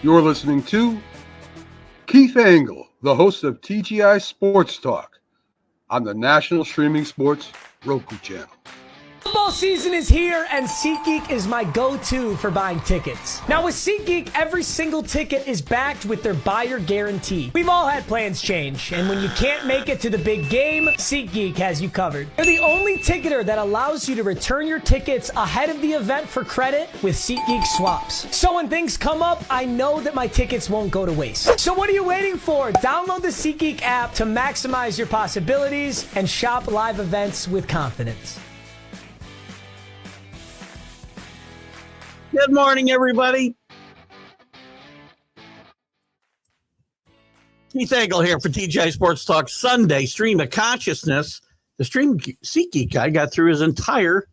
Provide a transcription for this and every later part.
You're listening to Keith Engle, the host of TGI Sports Talk on the National Streaming Sports Roku channel. Football season is here, and SeatGeek is my go-to for buying tickets. Now, with SeatGeek, every single ticket is backed with their buyer guarantee. We've all had plans change, and when you can't make it to the big game, SeatGeek has you covered. They're the only ticketer that allows you to return your tickets ahead of the event for credit with SeatGeek swaps. So when things come up, I know that my tickets won't go to waste. So what are you waiting for? Download the SeatGeek app to maximize your possibilities and shop live events with confidence. Good morning, everybody. Keith Engle here for TGI Sports Talk Sunday Stream of Consciousness. The Stream SeatGeek guy got through his entire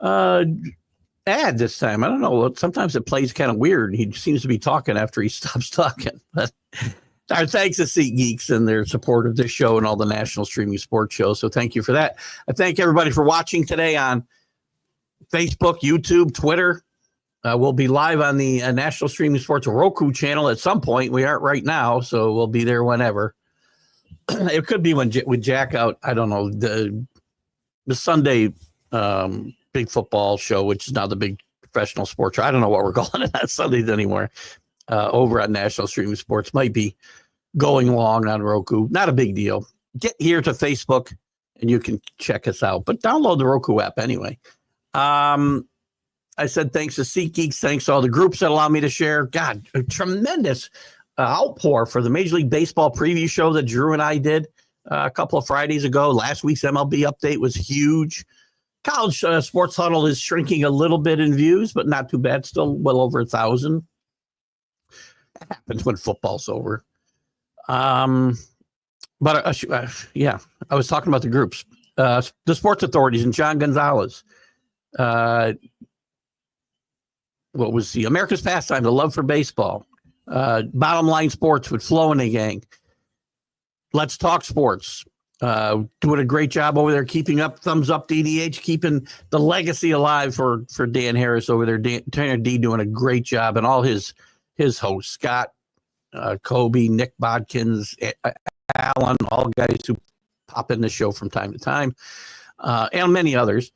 ad this time. I don't know. Sometimes it plays kind of weird. He seems to be talking after he stops talking. But our thanks to SeatGeeks and their support of this show and all the national streaming sports shows. So thank you for that. I thank everybody for watching today on Facebook, YouTube, Twitter. We'll be live on the National Streaming Sports Roku channel at some point. We aren't right now, so we'll be there whenever. It could be when with Jack out. I don't know, the Sunday big football show, which is now the big professional sports show. I don't know what we're calling it on Sundays anymore. Over on National Streaming Sports might be going long on Roku. Not a big deal. Get here to Facebook and you can check us out. But download the Roku app anyway. I said thanks to SeatGeeks, thanks to all the groups that allow me to share. God, a tremendous outpour for the Major League Baseball preview show that Drew and I did a couple of Fridays ago. Last week's MLB update was huge. College Sports Huddle is shrinking a little bit in views, but not too bad. Still well over 1,000. That happens when football's over. Yeah, I was talking about the groups. The Sports Authorities and John Gonzalez. What was the America's Pastime, the Love for Baseball, Bottom Line Sports with Flo and the gang, Let's Talk Sports, doing a great job over there, keeping up, thumbs up DDH, keeping the legacy alive for Dan Harris over there. Tanner D doing a great job, and all his hosts, Scott, Kobe, Nick Bodkins, Alan, all guys who pop in the show from time to time, and many others.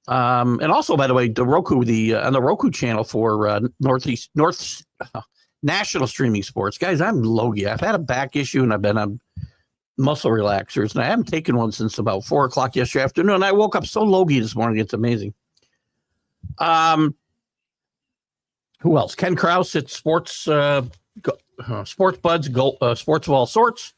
And also, by the way, the Roku, on the Roku channel for North National Streaming Sports. Guys, I'm logy. I've had a back issue and I've been on muscle relaxers, and I haven't taken one since about 4 o'clock yesterday afternoon. I woke up so logy this morning. It's amazing. Who else? Ken Krause at Sports Buds, Sports of All Sorts.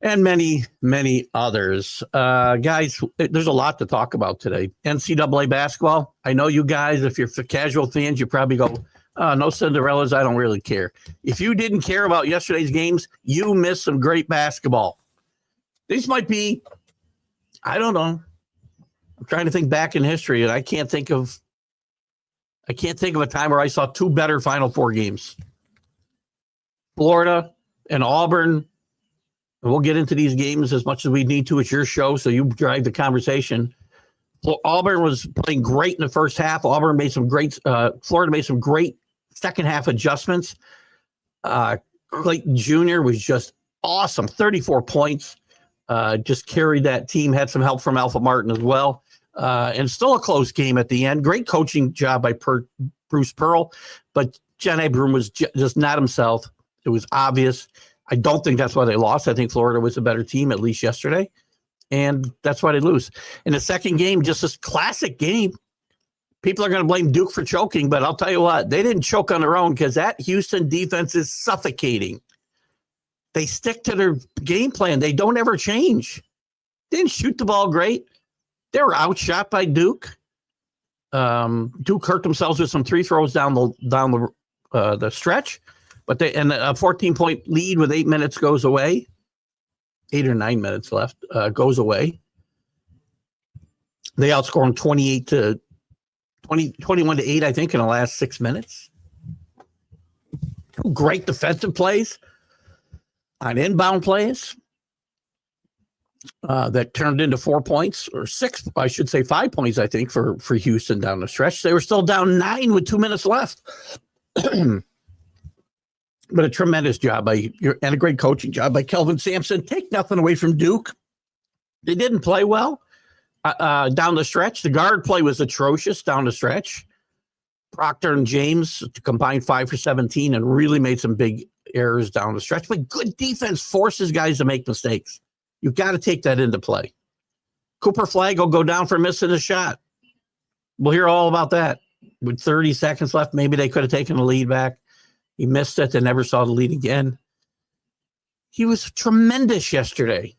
And many, many others. Guys, there's a lot to talk about today. NCAA basketball. I know you guys, if you're casual fans, you probably go, no Cinderellas, I don't really care. If you didn't care about yesterday's games, you missed some great basketball. These might be, I don't know. I'm trying to think back in history, and I can't think of a time where I saw two better Final Four games. Florida and Auburn. We'll get into these games as much as we need to. It's your show, so you drive the conversation. Auburn was playing great in the first half. Auburn made some great. Florida made some great second half adjustments. Clayton Jr. was just awesome. 34 points. Just carried that team. Had some help from Alpha Martin as well. And still a close game at the end. Great coaching job by Bruce Pearl. But John Abram was just not himself. It was obvious. I don't think that's why they lost. I think Florida was a better team, at least yesterday. And that's why they lose. In the second game, just this classic game. People are going to blame Duke for choking, but I'll tell you what, they didn't choke on their own because that Houston defense is suffocating. They stick to their game plan. They don't ever change. Didn't shoot the ball great. They were outshot by Duke. Duke hurt themselves with some free throws down the stretch. But a 14-point lead with 8 minutes goes away. 8 or 9 minutes left goes away. They outscored them 21 to 8, I think, in the last 6 minutes. Great defensive plays on inbound plays that turned into 4 points or 6, I should say 5 points, I think, for Houston down the stretch. They were still down 9 with 2 minutes left. But a tremendous job and a great coaching job by Kelvin Sampson. Take nothing away from Duke. They didn't play well down the stretch. The guard play was atrocious down the stretch. Proctor and James combined 5 for 17 and really made some big errors down the stretch. But good defense forces guys to make mistakes. You've got to take that into play. Cooper Flagg will go down for missing a shot. We'll hear all about that. With 30 seconds left, maybe they could have taken the lead back. He missed it. They never saw the lead again. He was tremendous yesterday.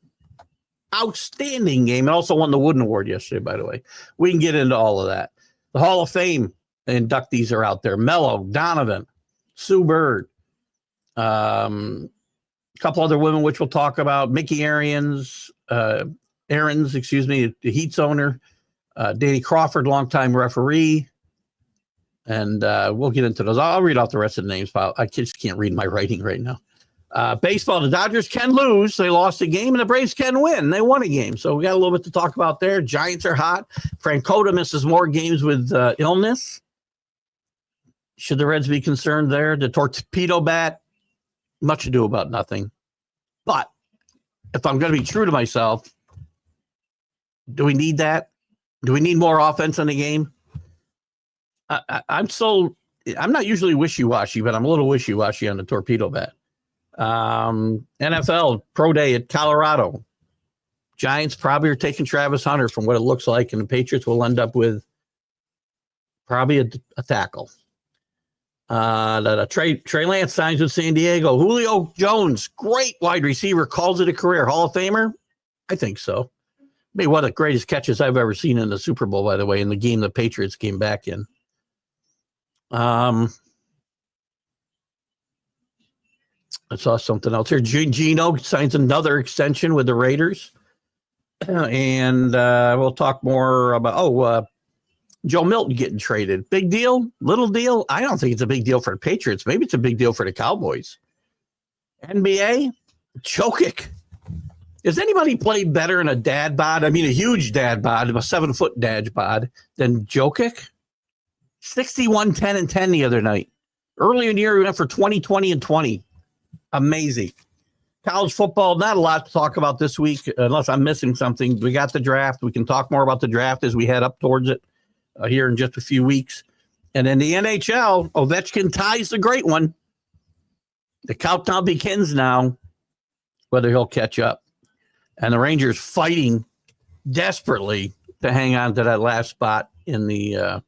Outstanding game. And also won the Wooden Award yesterday, by the way. We can get into all of that. The Hall of Fame inductees are out there. Mello, Donovan, Sue Bird, a couple other women, which we'll talk about. Mickey Aarons, the Heat's owner. Danny Crawford, longtime referee. And we'll get into those. I'll read out the rest of the names. I just can't read my writing right now. Baseball, the Dodgers can lose. They lost a game, and the Braves can win. They won a game. So we got a little bit to talk about there. Giants are hot. Francona misses more games with illness. Should the Reds be concerned there? The torpedo bat, much ado about nothing. But if I'm going to be true to myself, do we need that? Do we need more offense in the game? I'm not usually wishy-washy, but I'm a little wishy-washy on the torpedo bat. NFL Pro Day at Colorado. Giants probably are taking Travis Hunter from what it looks like, and the Patriots will end up with probably a tackle. Trey Lance signs with San Diego. Julio Jones, great wide receiver, calls it a career Hall of Famer. I think so. Maybe one of the greatest catches I've ever seen in the Super Bowl, by the way, in the game the Patriots came back in. I saw something else here. Gino signs another extension with the Raiders. And we'll talk more about, Joe Milton getting traded. Big deal? Little deal? I don't think it's a big deal for the Patriots. Maybe it's a big deal for the Cowboys. NBA, Jokic. Has anybody played better in a dad bod? I mean, a huge dad bod, a 7-foot dad bod, than Jokic? 61, 10, and 10 the other night. Earlier in the year, we went for 20, 20, and 20. Amazing. College football, not a lot to talk about this week, unless I'm missing something. We got the draft. We can talk more about the draft as we head up towards it here in just a few weeks. And in the NHL, Ovechkin ties the great one. The countdown begins now, whether he'll catch up. And the Rangers fighting desperately to hang on to that last spot in the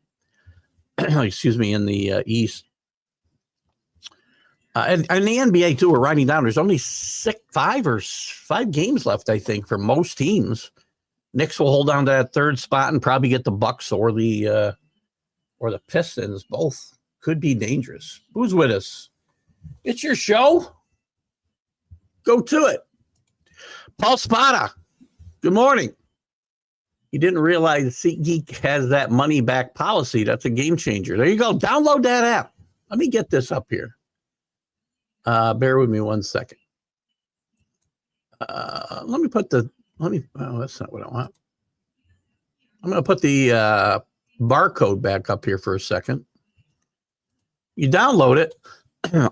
East. And the NBA, too, we're writing down. There's only 5 games left, I think, for most teams. Knicks will hold on to that third spot and probably get the Bucks or the Pistons. Both could be dangerous. Who's with us? It's your show. Go to it. Paul Spada, good morning. You didn't realize SeatGeek has that money back policy. That's a game changer. There you go. Download that app. Let me get this up here. Bear with me one second. That's not what I want. I'm going to put the barcode back up here for a second. You download it.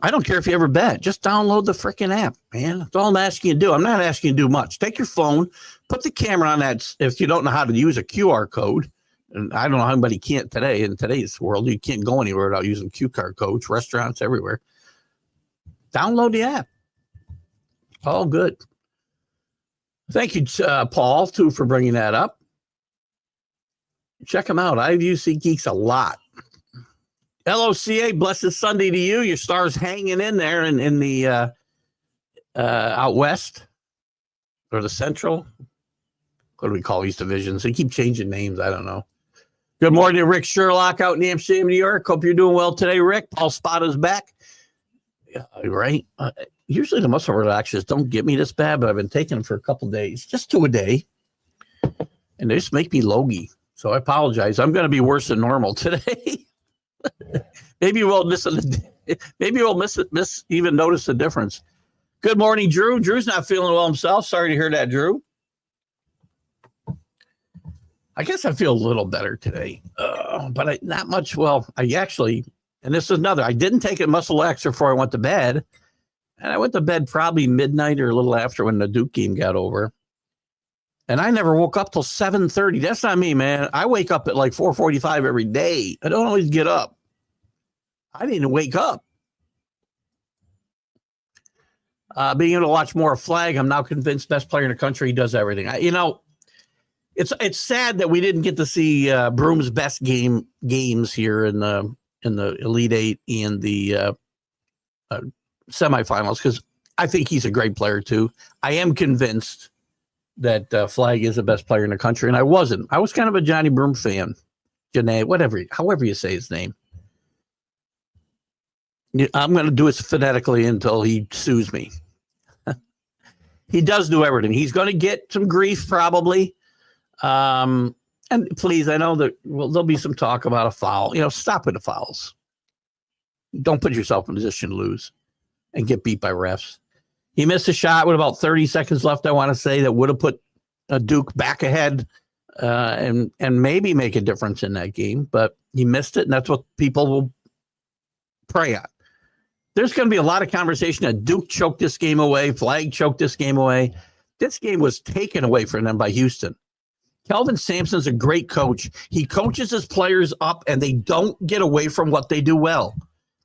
I don't care if you ever bet. Just download the freaking app, man. That's all I'm asking you to do. I'm not asking you to do much. Take your phone, put the camera on that. If you don't know how to use a QR code, and I don't know how anybody can't today in today's world, you can't go anywhere without using QR codes, restaurants everywhere. Download the app. All good. Thank you, Paul, too, for bringing that up. Check them out. I've used SeatGeeks a lot. LOCA, blessed Sunday to you. Your Stars hanging in there in the out west or the Central. What do we call these divisions? They keep changing names. I don't know. Good morning to Rick Sherlock out in Amsterdam, New York. Hope you're doing well today, Rick. Paul Spada's back. Right. Usually the muscle relaxers don't get me this bad, but I've been taking them for a couple days, just 2 a day. And they just make me logy. So I apologize. I'm going to be worse than normal today. Maybe you won't even notice the difference. Good morning, Drew. Drew's not feeling well himself. Sorry to hear that, Drew. I guess I feel a little better today, but not much. Well, I actually And this is another. I didn't take a muscle relaxer before I went to bed. And I went to bed probably midnight or a little after when the Duke game got over. And I never woke up till 7:30. That's not me, man. I wake up at like 4:45 every day. I don't always get up. I didn't wake up. Being able to watch more of Flag, I'm now convinced best player in the country. He does everything. It's sad that we didn't get to see Broom's best games here in the Elite Eight and the semifinals, because I think he's a great player too. I am convinced that Flag is the best player in the country, and I wasn't. I was kind of a Johnny Broom fan. Janae, however you say his name. I'm going to do it phonetically until he sues me. He does do everything. He's going to get some grief probably. And please, I know that there'll be some talk about a foul. Stop with the fouls. Don't put yourself in a position to lose and get beat by refs. He missed a shot with about 30 seconds left, I want to say, that would have put Duke back ahead and maybe make a difference in that game. But he missed it, and that's what people will pray on. There's going to be a lot of conversation that Duke choked this game away, Flag choked this game away. This game was taken away from them by Houston. Kelvin Sampson's a great coach. He coaches his players up, and they don't get away from what they do well.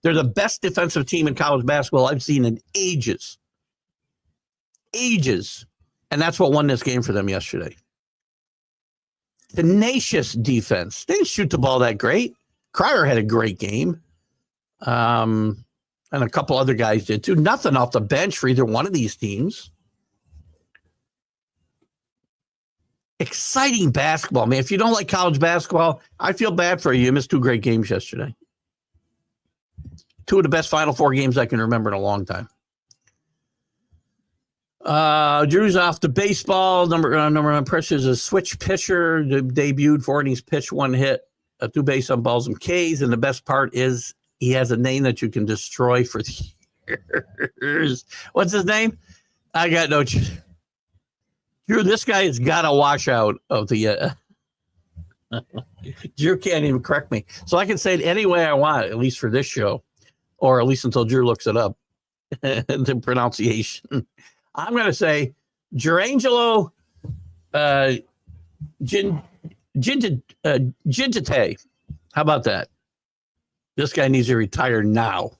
They're the best defensive team in college basketball I've seen in ages. Ages. And that's what won this game for them yesterday. Tenacious defense. They didn't shoot the ball that great. Cryer had a great game. And a couple other guys did too. Nothing off the bench for either one of these teams. Exciting basketball, man. If you don't like college basketball, I feel bad for you. You missed two great games yesterday. Two of the best Final Four games I can remember in a long time. Drew's off to baseball. Number one pressure is a switch pitcher. Debuted for innings, pitch, one hit, two base on balls and Ks. And the best part is he has a name that you can destroy for years. What's his name? I got no. Drew, this guy has got a washout of the. Drew can't even correct me, so I can say it any way I want, at least for this show, or at least until Drew looks it up. The pronunciation. I'm going to say Gerangelo Gintate. How about that? This guy needs to retire now.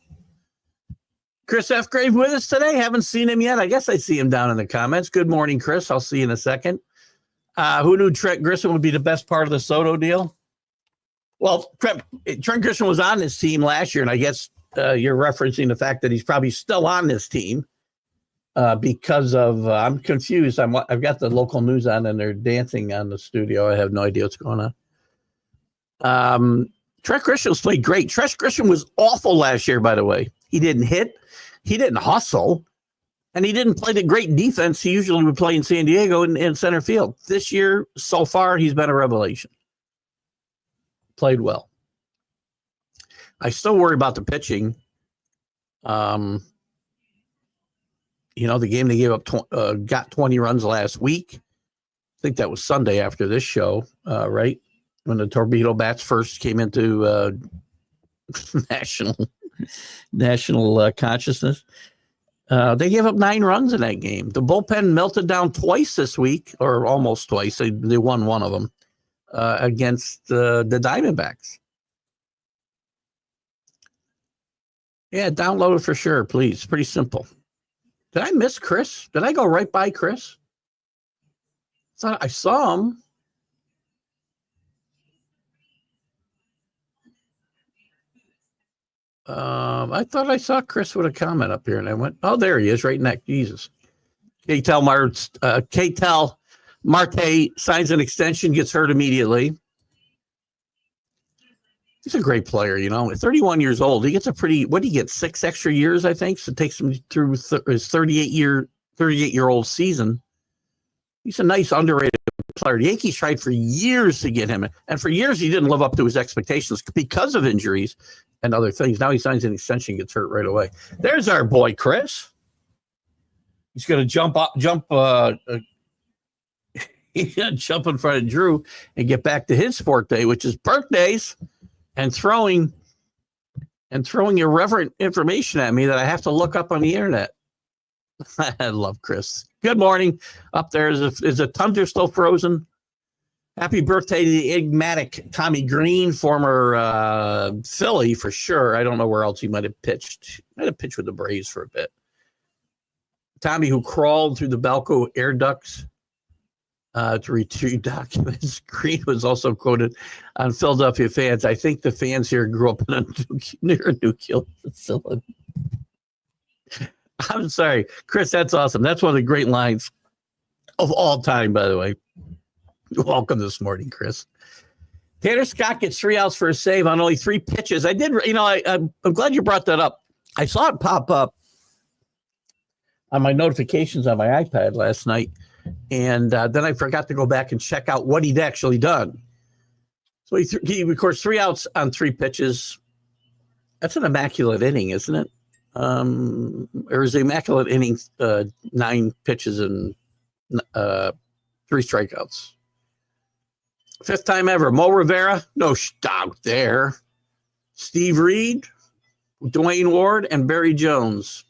Chris F. Grave with us today. Haven't seen him yet. I guess I see him down in the comments. Good morning, Chris. I'll see you in a second. Who knew Trent Grisham would be the best part of the Soto deal? Well, Trent Grisham was on this team last year, and I guess you're referencing the fact that he's probably still on this team because of I'm confused. I've got the local news on, and they're dancing on the studio. I have no idea what's going on. Trent Grisham's played great. Trent Grisham was awful last year, by the way. He didn't hit. He didn't hustle. And he didn't play the great defense he usually would play in San Diego in center field. This year, so far, he's been a revelation. Played well. I still worry about the pitching. The game they gave up got 20 runs last week. I think that was Sunday after this show, right? When the Torpedo Bats first came into national consciousness. They gave up 9 runs in that game. The bullpen melted down twice this week, or almost twice. They won one of them against the Diamondbacks. Yeah, download it for sure, please. It's pretty simple. Did I miss Chris? Did I go right by Chris? I saw him. I thought I saw Chris with a comment up here, and I went, "Oh, there he is, right next." Jesus. Ketel Marte signs an extension, gets hurt immediately. He's a great player, At 31 years old, he gets what do you get? 6 extra years, I think. So it takes him through his 38-year-old season. He's a nice, underrated player. The Yankees tried for years to get him, and for years he didn't live up to his expectations because of injuries and other things. Now he signs an extension, gets hurt right away. There's our boy, Chris. He's going to jump he's going to jump in front of Drew and get back to his sport day, which is birthdays and throwing and throwing irreverent information at me that I have to look up on the internet. I love Chris. Good morning. Up there is the thunder still frozen? Happy birthday to the enigmatic Tommy Green, former Philly for sure. I don't know where else he might have pitched. Might have pitched with the Braves for a bit. Tommy, who crawled through the Balco air ducts to retrieve documents. Green was also quoted on Philadelphia fans. I think the fans here grew up near a nuclear facility. I'm sorry, Chris, that's awesome. That's one of the great lines of all time, by the way. Welcome this morning, Chris. Tanner Scott gets 3 outs for a save on only 3 pitches. I'm glad you brought that up. I saw it pop up on my notifications on my iPad last night, and then I forgot to go back and check out what he'd actually done. So he records 3 outs on 3 pitches. That's an immaculate inning, isn't it? Or is the immaculate inning 9 pitches and 3 strikeouts? 5th time ever. Mo Rivera, no stop there. Steve Reed, Dwayne Ward, and Barry Jones.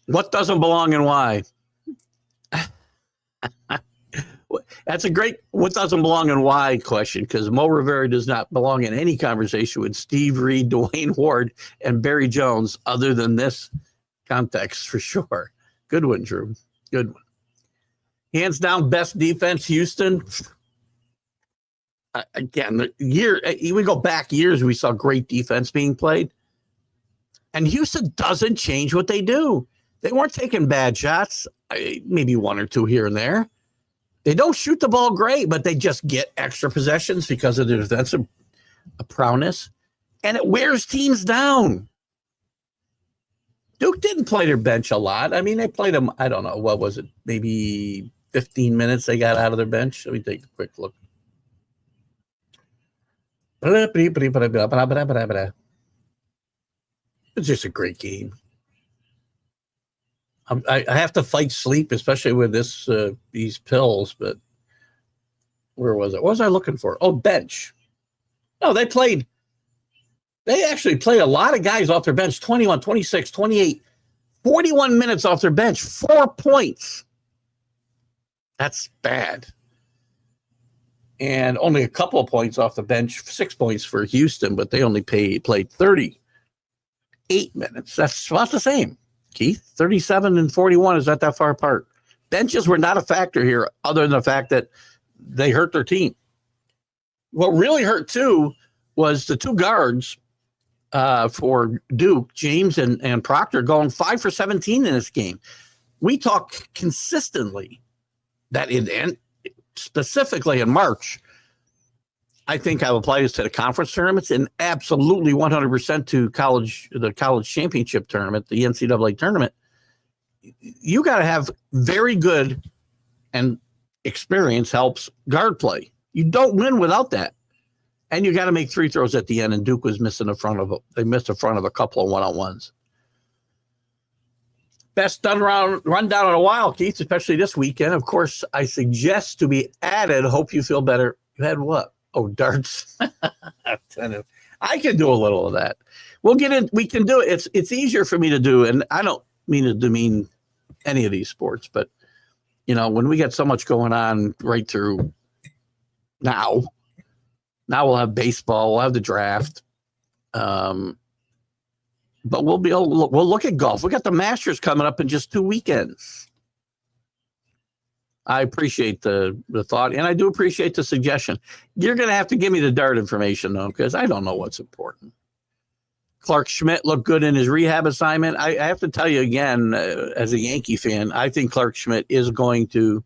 What doesn't belong and why? That's a great what doesn't belong and why question, because Mo Rivera does not belong in any conversation with Steve Reed, Dwayne Ward, and Barry Jones other than this context for sure. Good one, Drew. Good one. Hands down, best defense, Houston. Again, we go back years, we saw great defense being played. And Houston doesn't change what they do. They weren't taking bad shots, maybe 1 or 2 here and there. They don't shoot the ball great, but they just get extra possessions because of their defensive prowess. And it wears teams down. Duke didn't play their bench a lot. I mean, they played them, I don't know, what was it? Maybe 15 minutes they got out of their bench. Let me take a quick look. It's just a great game. I have to fight sleep, especially with these pills. But where was it? What was I looking for? Oh, bench. No, they actually played a lot of guys off their bench. 21, 26, 28, 41 minutes off their bench. 4 points. That's bad. And only a couple of points off the bench, 6 points for Houston, but they only played 38 minutes. That's about the same, Keith. 37 and 41 is not that far apart. Benches were not a factor here other than the fact that they hurt their team. What really hurt, too, was the 2 guards for Duke, James and Proctor, going 5 for 17 in this game. We talk consistently that specifically in March, I think I've applied this to the conference tournaments and absolutely 100% to the college championship tournament, the NCAA tournament. You got to have very good, and experience helps guard play. You don't win without that. And you got to make 3 throws at the end, and Duke was missing they missed the front of a couple of one-on-ones. Best rundown in a while, Keith, especially this weekend. Of course, I suggest to be added. Hope you feel better. You had what? Oh, darts. I can do a little of that. We'll get in. We can do it. It's easier for me to do, and I don't mean to demean any of these sports, but when we get so much going on right through now we'll have baseball, we'll have the draft. But we'll look at golf. We got the Masters coming up in just 2 weekends. I appreciate the thought, and I do appreciate the suggestion. You're going to have to give me the dart information, though, because I don't know what's important. Clark Schmidt looked good in his rehab assignment. I have to tell you again, as a Yankee fan, I think Clark Schmidt is going to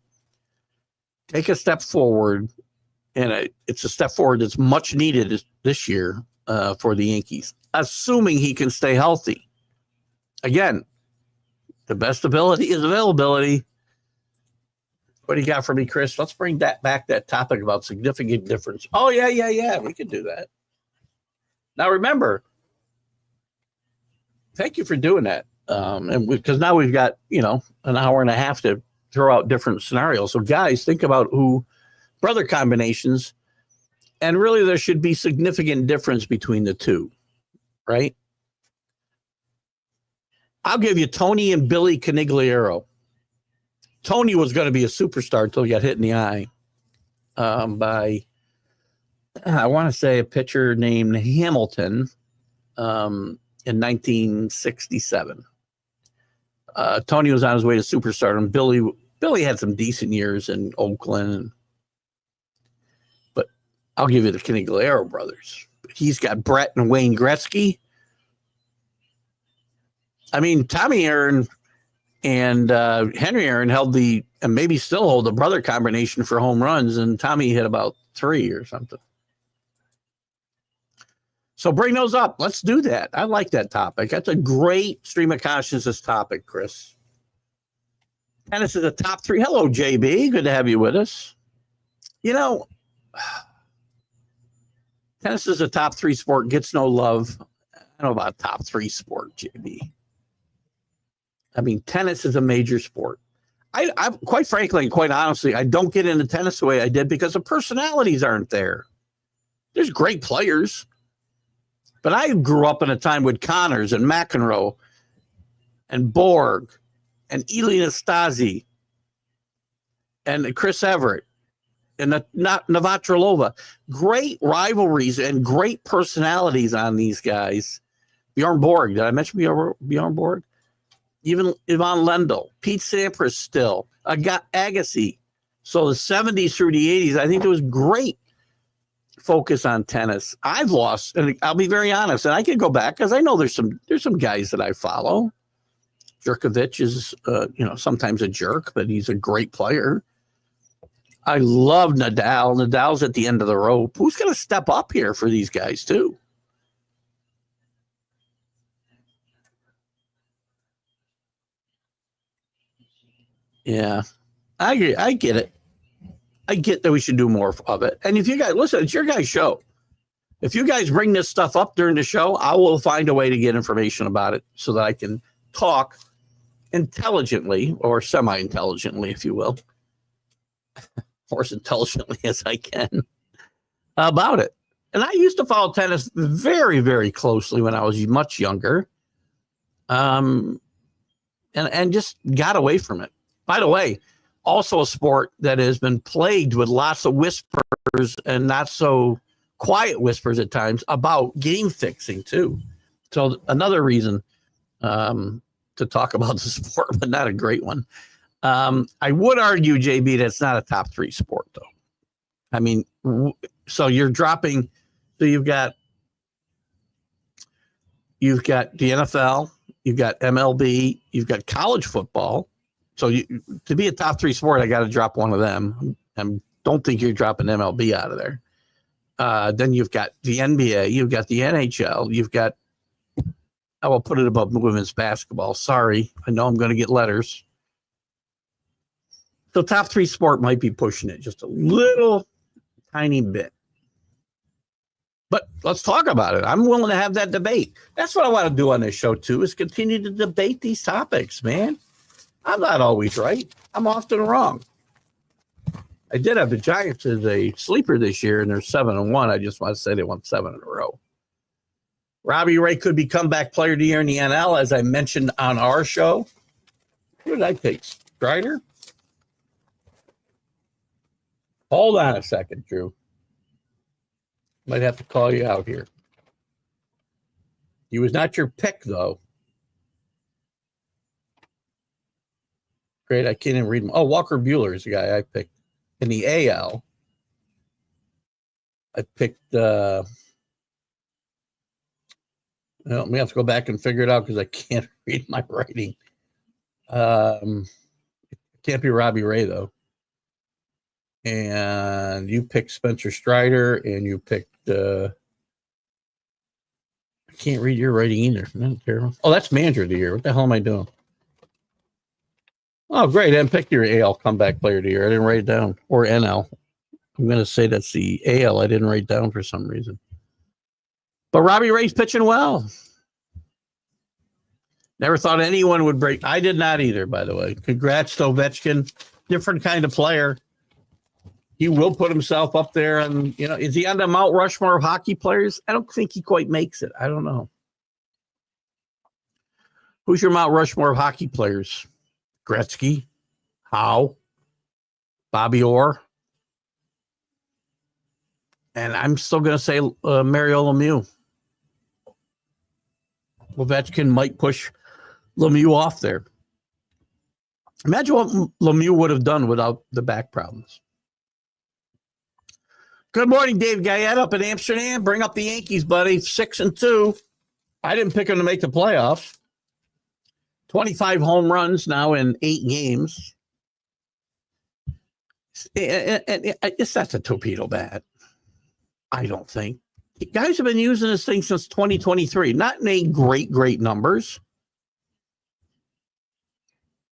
take a step forward, and it's a step forward that's much needed this year for the Yankees, assuming he can stay healthy. Again, the best ability is availability. What do you got for me, Chris? Let's bring that topic about significant difference. Oh, yeah. We can do that. Now, remember, thank you for doing that. Because now we've got, an hour and a half to throw out different scenarios. So, guys, think about who brother combinations. And really, there should be significant difference between the two, right? I'll give you Tony and Billy Canigliaro. Tony was going to be a superstar until he got hit in the eye by, I want to say, a pitcher named Hamilton in 1967. Tony was on his way to superstardom. Billy had some decent years in Oakland, but I'll give you the Canigliaro brothers. He's got Brett and Wayne Gretzky. I mean, Tommy Aaron and Henry Aaron held and maybe still hold the brother combination for home runs, and Tommy hit about 3 or something. So bring those up. Let's do that. I like that topic. That's a great stream of consciousness topic, Chris. Tennis is a top 3. Hello, JB. Good to have you with us. You know, tennis is a top 3 sport, gets no love. I don't know about top 3 sport, JB. I mean, tennis is a major sport. I quite frankly and quite honestly, I don't get into tennis the way I did because the personalities aren't there. There's great players. But I grew up in a time with Connors and McEnroe and Borg and Elina Stasi and Chris Everett and Navratilova. Great rivalries and great personalities on these guys. Bjorn Borg. Did I mention Bjorn Borg? Even Ivan Lendl. Pete Sampras still. Agassi. So the 70s through the 80s, I think it was great focus on tennis. I've lost, and I'll be very honest, and I can go back because I know there's some guys that I follow. Djokovic is sometimes a jerk, but he's a great player. I love Nadal. Nadal's at the end of the rope. Who's going to step up here for these guys too? Yeah, I get it. I get that we should do more of it. And if you guys, listen, it's your guys' show. If you guys bring this stuff up during the show, I will find a way to get information about it so that I can talk intelligently or semi-intelligently, if you will, or as intelligently as I can about it. And I used to follow tennis very, very closely when I was much younger, and just got away from it. By the way, also a sport that has been plagued with lots of whispers and not so quiet whispers at times about game fixing too. So another reason to talk about the sport, but not a great one. I would argue, JB, that's not a top 3 sport though. I mean, so you're dropping, so you've got the NFL, you've got MLB, you've got college football. So to be a top 3 sport, I got to drop one of them. I don't think you're dropping MLB out of there. Then you've got the NBA, you've got the NHL, you've got, I will put it above women's basketball. Sorry, I know I'm going to get letters. So top 3 sport might be pushing it just a little tiny bit. But let's talk about it. I'm willing to have that debate. That's what I want to do on this show too, is continue to debate these topics, man. I'm not always right. I'm often wrong. I did have the Giants as a sleeper this year, and they're 7-1. I just want to say they won 7 in a row. Robbie Ray could be comeback player of the year in the NL, as I mentioned on our show. Who did I pick? Strider? Hold on a second, Drew. Might have to call you out here. He was not your pick, though. Great, I can't even read them. Oh, Walker Buehler is the guy I picked. In the AL, I picked, well, we have to go back and figure it out because I can't read my writing. It can't be Robbie Ray, though. And you picked Spencer Strider, and you picked, I can't read your writing either. Not terrible. Oh, that's manager of the year. What the hell am I doing? Oh, great. I didn't pick your AL comeback player of the year. I didn't write it down. Or NL. I'm going to say that's the AL I didn't write down for some reason. But Robbie Ray's pitching well. Never thought anyone would break. I did not either, by the way. Congrats to Ovechkin. Different kind of player. He will put himself up there. And, is he on the Mount Rushmore of hockey players? I don't think he quite makes it. I don't know. Who's your Mount Rushmore of hockey players? Gretzky, Howe, Bobby Orr, and I'm still going to say Mario Lemieux. Ovechkin might push Lemieux off there. Imagine what Lemieux would have done without the back problems. Good morning, Dave Guyette up in Amsterdam. Bring up the Yankees, buddy. 6-2. I didn't pick them to make the playoffs. 25 home runs now in 8 games. It's not a torpedo bat. I don't think. Guys have been using this thing since 2023. Not in any great numbers.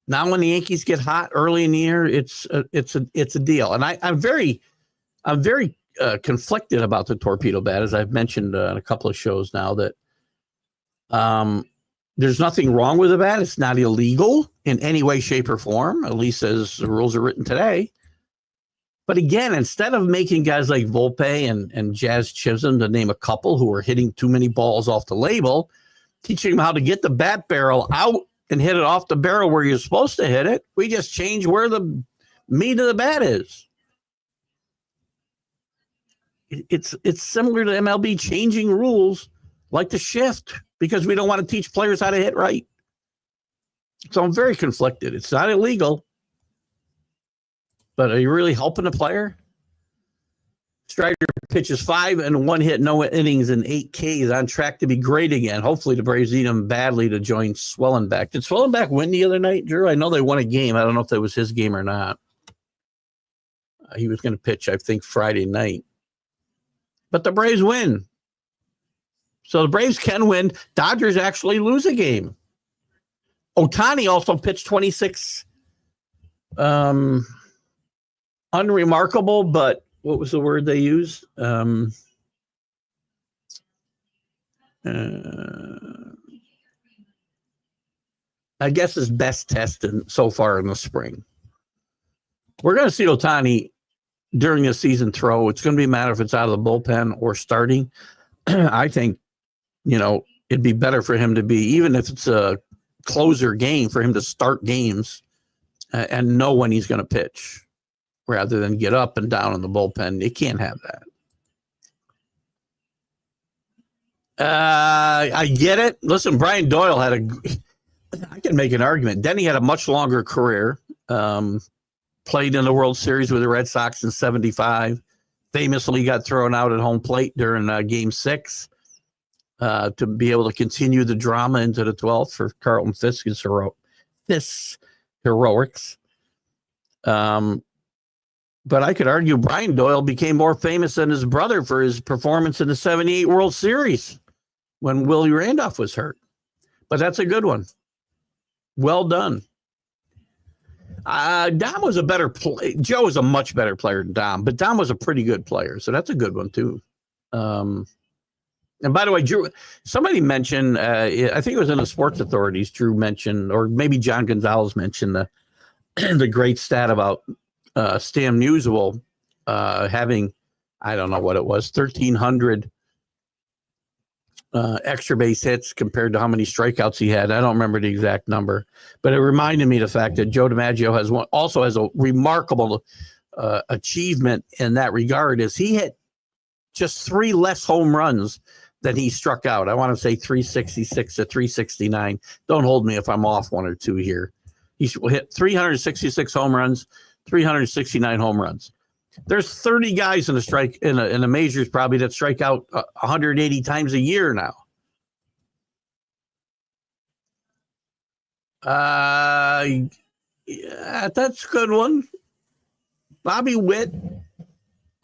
Now, when the Yankees get hot early in the year, it's a deal. And I'm very conflicted about the torpedo bat, as I've mentioned in a couple of shows now. That there's nothing wrong with the bat. It's not illegal in any way, shape, or form, at least as the rules are written today. But again, instead of making guys like Volpe and Jazz Chisholm, to name a couple, who are hitting too many balls off the label, teaching them how to get the bat barrel out and hit it off the barrel where you're supposed to hit it, we just change where the meat of the bat is. It's similar to MLB changing rules like the shift because we don't want to teach players how to hit right. So I'm very conflicted. It's not illegal. But are you really helping the player? Strider pitches 5 and 1 hit, no innings, and 8 Ks, on track to be great again. Hopefully the Braves need him badly to join Swellenbeck. Did Swellenbeck win the other night, Drew? I know they won a game. I don't know if that was his game or not. He was going to pitch, I think, Friday night. But the Braves win. So the Braves can win. Dodgers actually lose a game. Ohtani also pitched 26. Unremarkable, but what was the word they used? I guess his best test so far in the spring. We're going to see Ohtani during the season throw. It's going to be a matter if it's out of the bullpen or starting. I think, it'd be better for him to be, even if it's a closer game, for him to start games and know when he's going to pitch, rather than get up and down in the bullpen. You can't have that. I get it. Listen, Brian Doyle I can make an argument. Denny had a much longer career. Played in the World Series with the Red Sox in 75. Famously got thrown out at home plate during Game 6 to be able to continue the drama into the 12th for Carlton Fisk's heroics. But I could argue Brian Doyle became more famous than his brother for his performance in the 78 World Series when Willie Randolph was hurt. But that's a good one. Well done. Dom was a better player. Joe was a much better player than Dom, but Dom was a pretty good player. So that's a good one, too. And by the way, Drew, somebody mentioned, I think it was in the Sports Authorities, Drew mentioned, or maybe John Gonzalez mentioned the great stat about Stan Musial having, I don't know what it was, 1,300 extra base hits compared to how many strikeouts he had. I don't remember the exact number, but it reminded me of the fact that Joe DiMaggio also has a remarkable achievement in that regard, as he hit just 3 less home runs than he struck out. I want to say 366 to 369. Don't hold me if I'm off 1 or 2 here. He hit 366 home runs, 369 home runs. There's 30 guys in the majors probably that strike out 180 times a year now. Yeah, that's a good one. Bobby Witt,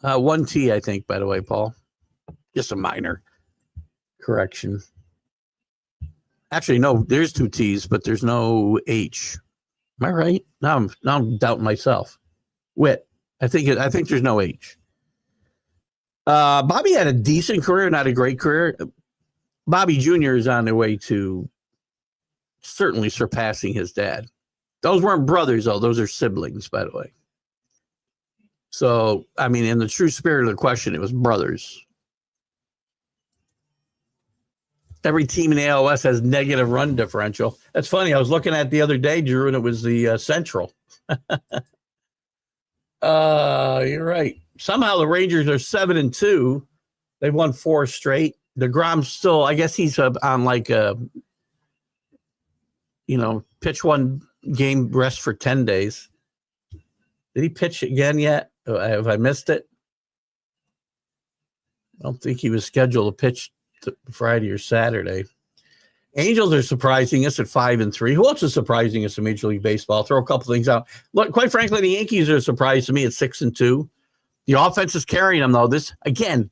1 T, I think, by the way, Paul. Just a minor correction. Actually, no, there's 2 T's, but there's no H. Am I right? Now I'm doubting myself. Witt. I think there's no H. Bobby had a decent career, not a great career. Bobby Jr. is on the way to certainly surpassing his dad. Those weren't brothers, though. Those are siblings, by the way. So, I mean, in the true spirit of the question, it was brothers. Every team in the ALS has negative run differential. That's funny. I was looking at the other day, Drew, and it was the Central. You're right. Somehow the Rangers are 7-2. They've won 4 straight. DeGrom's still, I guess he's on like a, pitch one game rest for 10 days. Did he pitch again yet? Have I missed it? I don't think he was scheduled to pitch Friday or Saturday. Angels are surprising us at 5-3. Who else is surprising us in Major League Baseball? I'll throw a couple things out. Look, quite frankly, the Yankees are a surprise to me at 6-2. The offense is carrying them, though. This again,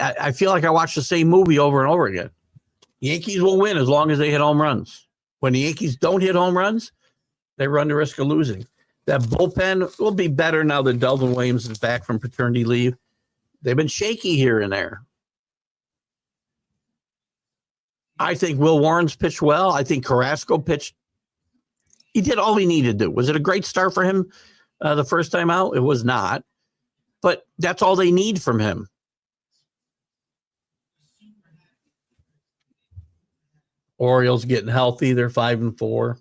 I feel like I watched the same movie over and over again. Yankees will win as long as they hit home runs. When the Yankees don't hit home runs, they run the risk of losing. That bullpen will be better now that Delvin Williams is back from paternity leave. They've been shaky here and there. I think Will Warren's pitched well. I think Carrasco pitched. He did all he needed to do. Was it a great start for him the first time out? It was not. But that's all they need from him. Orioles getting healthy. They're 5-4.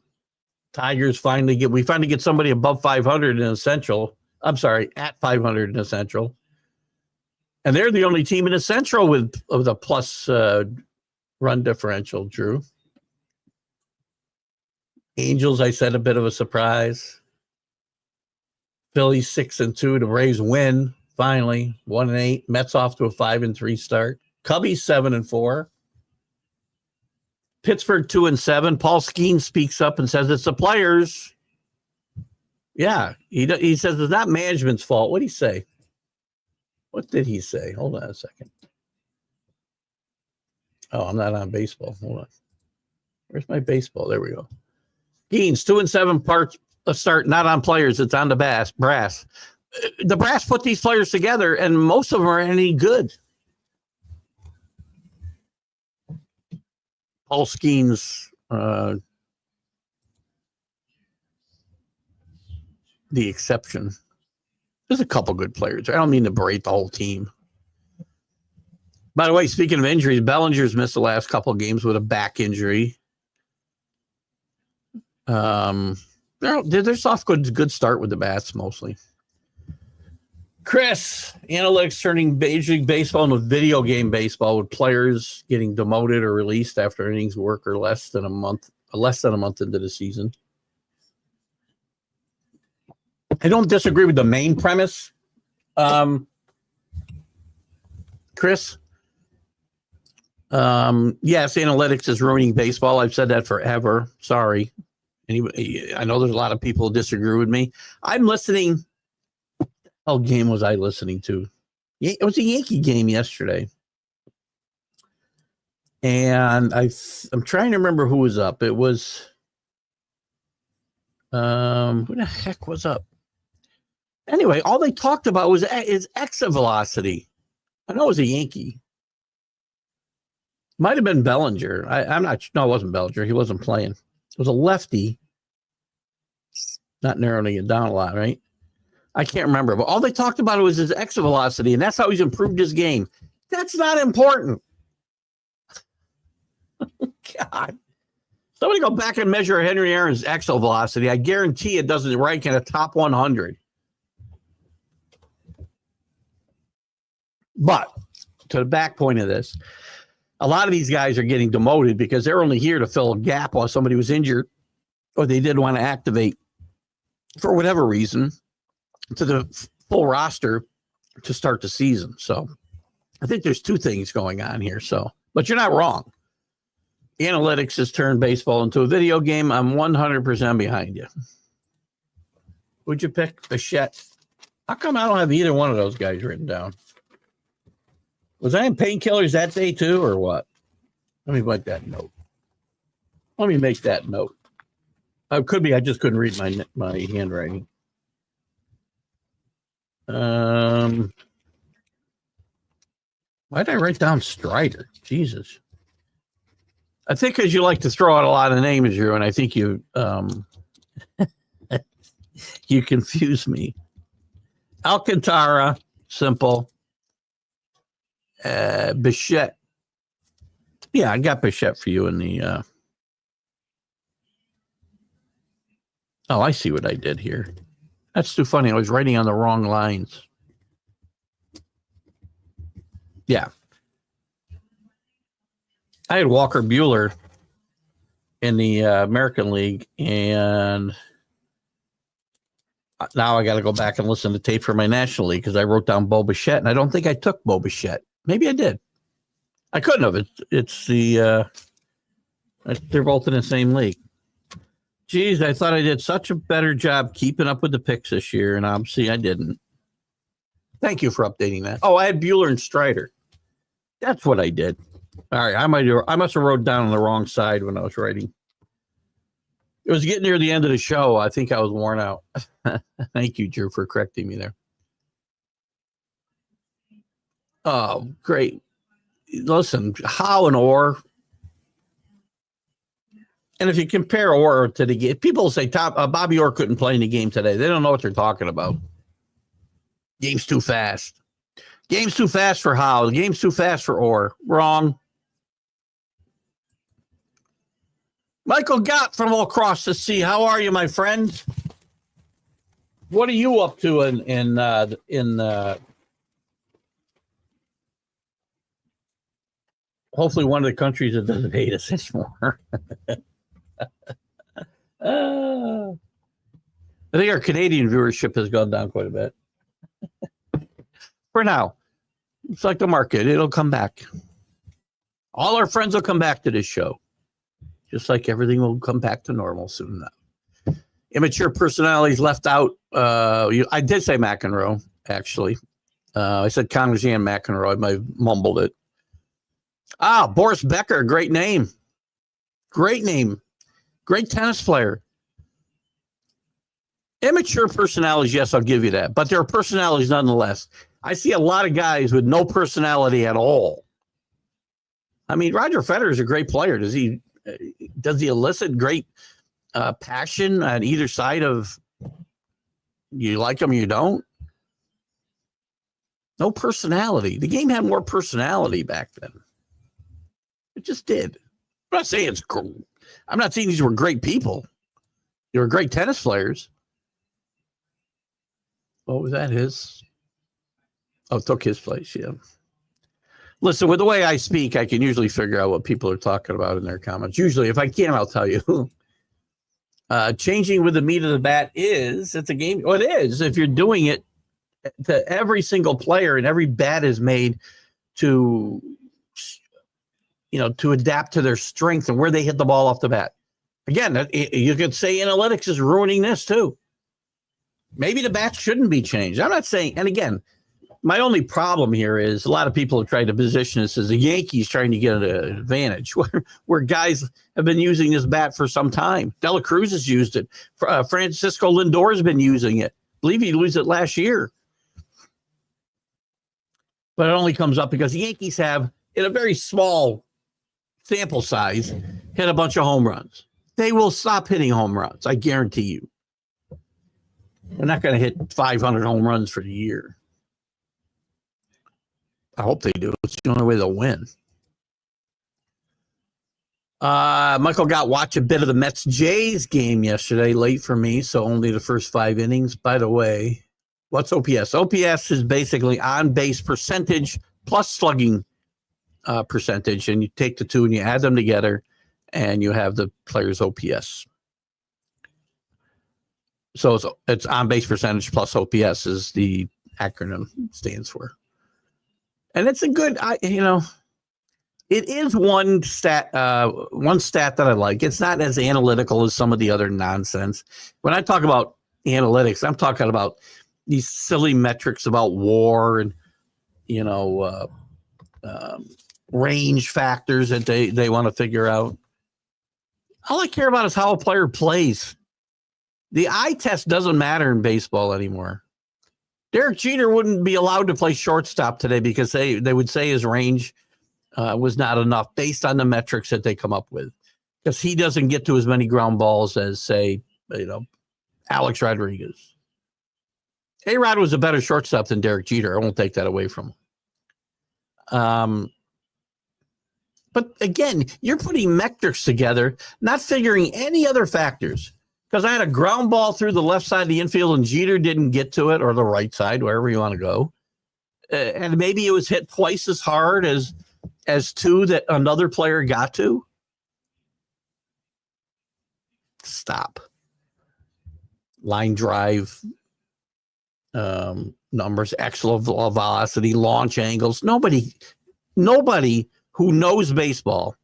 Tigers finally get somebody above 500 in Essential. I'm sorry, at 500 in Essential. And they're the only team in the Central with a plus run differential, Drew. Angels, I said, a bit of a surprise. Phillies 6-2. The Braves win, finally, 1-8. Mets off to a 5-3 start. Cubbies 7-4. Pittsburgh 2-7. Paul Skeen speaks up and says it's the players. Yeah, he says it's not management's fault. What did he say? What did he say? Hold on a second. Oh, I'm not on baseball. Hold on. Where's my baseball? There we go. Skeens, 2-7 parts of start, not on players. It's on the brass. The brass put these players together, and most of them are any good. Paul Skeens, the exception. There's a couple good players. I don't mean to berate the whole team. By the way, speaking of injuries, Bellinger's missed the last couple of games with a back injury. They're soft, good start with the bats mostly. Chris, analytics turning Major League Baseball into video game baseball with players getting demoted or released after innings work or less than a month into the season. I don't disagree with the main premise, Chris. Yes, analytics is ruining baseball. I've said that forever. Sorry. Anyway, I know there's a lot of people who disagree with me. I'm listening. What game was I listening to? It was a Yankee game yesterday. And I'm trying to remember who was up. It was who the heck was up? Anyway, all they talked about was his exit velocity. I know it was a Yankee. Might have been Bellinger. I'm not. No, it wasn't Bellinger. He wasn't playing. It was a lefty. Not narrowing it down a lot, right? I can't remember. But all they talked about was his exit velocity, and that's how he's improved his game. That's not important. God. Somebody go back and measure Henry Aaron's exit velocity. I guarantee it doesn't rank in the top 100. But to the back point of this, a lot of these guys are getting demoted because they're only here to fill a gap while somebody was injured or they didn't want to activate for whatever reason to the full roster to start the season. So I think there's two things going on here. But you're not wrong. Analytics has turned baseball into a video game. I'm 100% behind you. Would you pick Bichette? How come I don't have either one of those guys written down? Was I in painkillers that day too, or what? Let me make that note. Let me make that note. It could be I just couldn't read my handwriting. Why did I write down Strider? Jesus. I think because you like to throw out a lot of names, Drew, and I think you you confuse me. Alcantara, simple. Bichette, Yeah, I got Bichette for you in the. Oh, I see what I did here. That's too funny. I was writing on the wrong lines. Yeah. I had Walker Buehler in the American League, and now I got to go back and listen to tape for my National League because I wrote down Bo Bichette, and I don't think I took Bo Bichette. Maybe I did. I couldn't have. It's the they're both in the same league. Geez, I thought I did such a better job keeping up with the picks this year, and obviously I didn't. Thank you for updating that. Oh, I had Buehler and Strider. That's what I did. All right, I must have wrote down on the wrong side when I was writing. It was getting near the end of the show. I think I was worn out. Thank you, Drew, for correcting me there. Oh, great. Listen, Howe and Orr. And if you compare Orr to the game, people say Bobby Orr couldn't play in the game today. They don't know what they're talking about. Game's too fast. Game's too fast for Howe. The game's too fast for Orr. Wrong. Michael Gott from all across the sea. How are you, my friend? What are you up to in hopefully one of the countries that doesn't hate us anymore? I think our Canadian viewership has gone down quite a bit. For now, it's like the market. It'll come back. All our friends will come back to this show. Just like everything will come back to normal soon enough. Immature personalities left out. I did say McEnroe, actually. I said Connors and McEnroe. I mumbled it. Boris Becker, great name. Great name. Great tennis player. Immature personalities, yes, I'll give you that. But there are personalities nonetheless. I see a lot of guys with no personality at all. I mean, Roger Federer is a great player. Does he elicit great passion on either side of you like him or you don't? No personality. The game had more personality back then. It just did. I'm not saying it's cool. I'm not saying these were great people. They were great tennis players. What was that? His? Oh, took his place, yeah. Listen, with the way I speak, I can usually figure out what people are talking about in their comments. Usually, if I can't, I'll tell you. Changing with the meat of the bat it's a game. Well, it is. If you're doing it to every single player and every bat is made to adapt to their strength and where they hit the ball off the bat. Again, you could say analytics is ruining this too. Maybe the bat shouldn't be changed. I'm not saying, and again, my only problem here is a lot of people have tried to position this as the Yankees trying to get an advantage where guys have been using this bat for some time. Dela Cruz has used it. Francisco Lindor has been using it. I believe he used it last year. But it only comes up because the Yankees have, in a very small sample size, hit a bunch of home runs. They will stop hitting home runs, I guarantee you. They're not going to hit 500 home runs for the year. I hope they do. It's the only way they'll win. Michael got watch a bit of the Mets-Jays game yesterday, late for me, so only the first 5 innings. By the way, what's OPS? OPS is basically on-base percentage plus slugging percentage, and you take the two and you add them together, and you have the player's OPS. So it's on-base percentage plus OPS is the acronym stands for. And it's a good, it is one stat that I like. It's not as analytical as some of the other nonsense. When I talk about analytics, I'm talking about these silly metrics about WAR and, range factors that they want to figure out. All I care about is how a player plays. The eye test doesn't matter in baseball anymore. Derek Jeter wouldn't be allowed to play shortstop today because they would say his range was not enough based on the metrics that they come up with, because he doesn't get to as many ground balls as, say, Alex Rodriguez. A-Rod was a better shortstop than Derek Jeter. I won't take that away from him. But again, you're putting metrics together, not figuring any other factors. Because I had a ground ball through the left side of the infield and Jeter didn't get to it, or the right side, wherever you want to go. And maybe it was hit twice as hard as two that another player got to. Stop. Line drive, numbers, extra velocity, launch angles. Nobody who knows baseball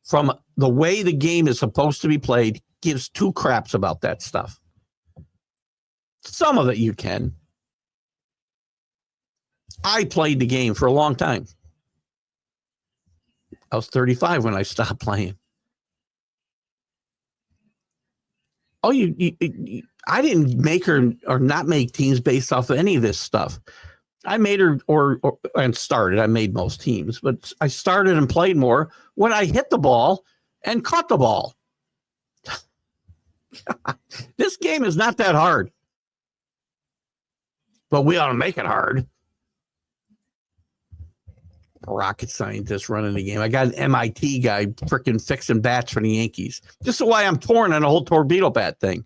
from the way the game is supposed to be played gives two craps about that stuff. Some of it you can. I played the game for a long time. I was 35 when I stopped playing. Oh, I didn't make or not make teams based off of any of this stuff. I made I made most teams, but I started and played more when I hit the ball and caught the ball. This game is not that hard, but we ought to make it hard. Rocket scientist running the game. I got an MIT guy freaking fixing bats for the Yankees. This is why I'm torn on the whole torpedo bat thing.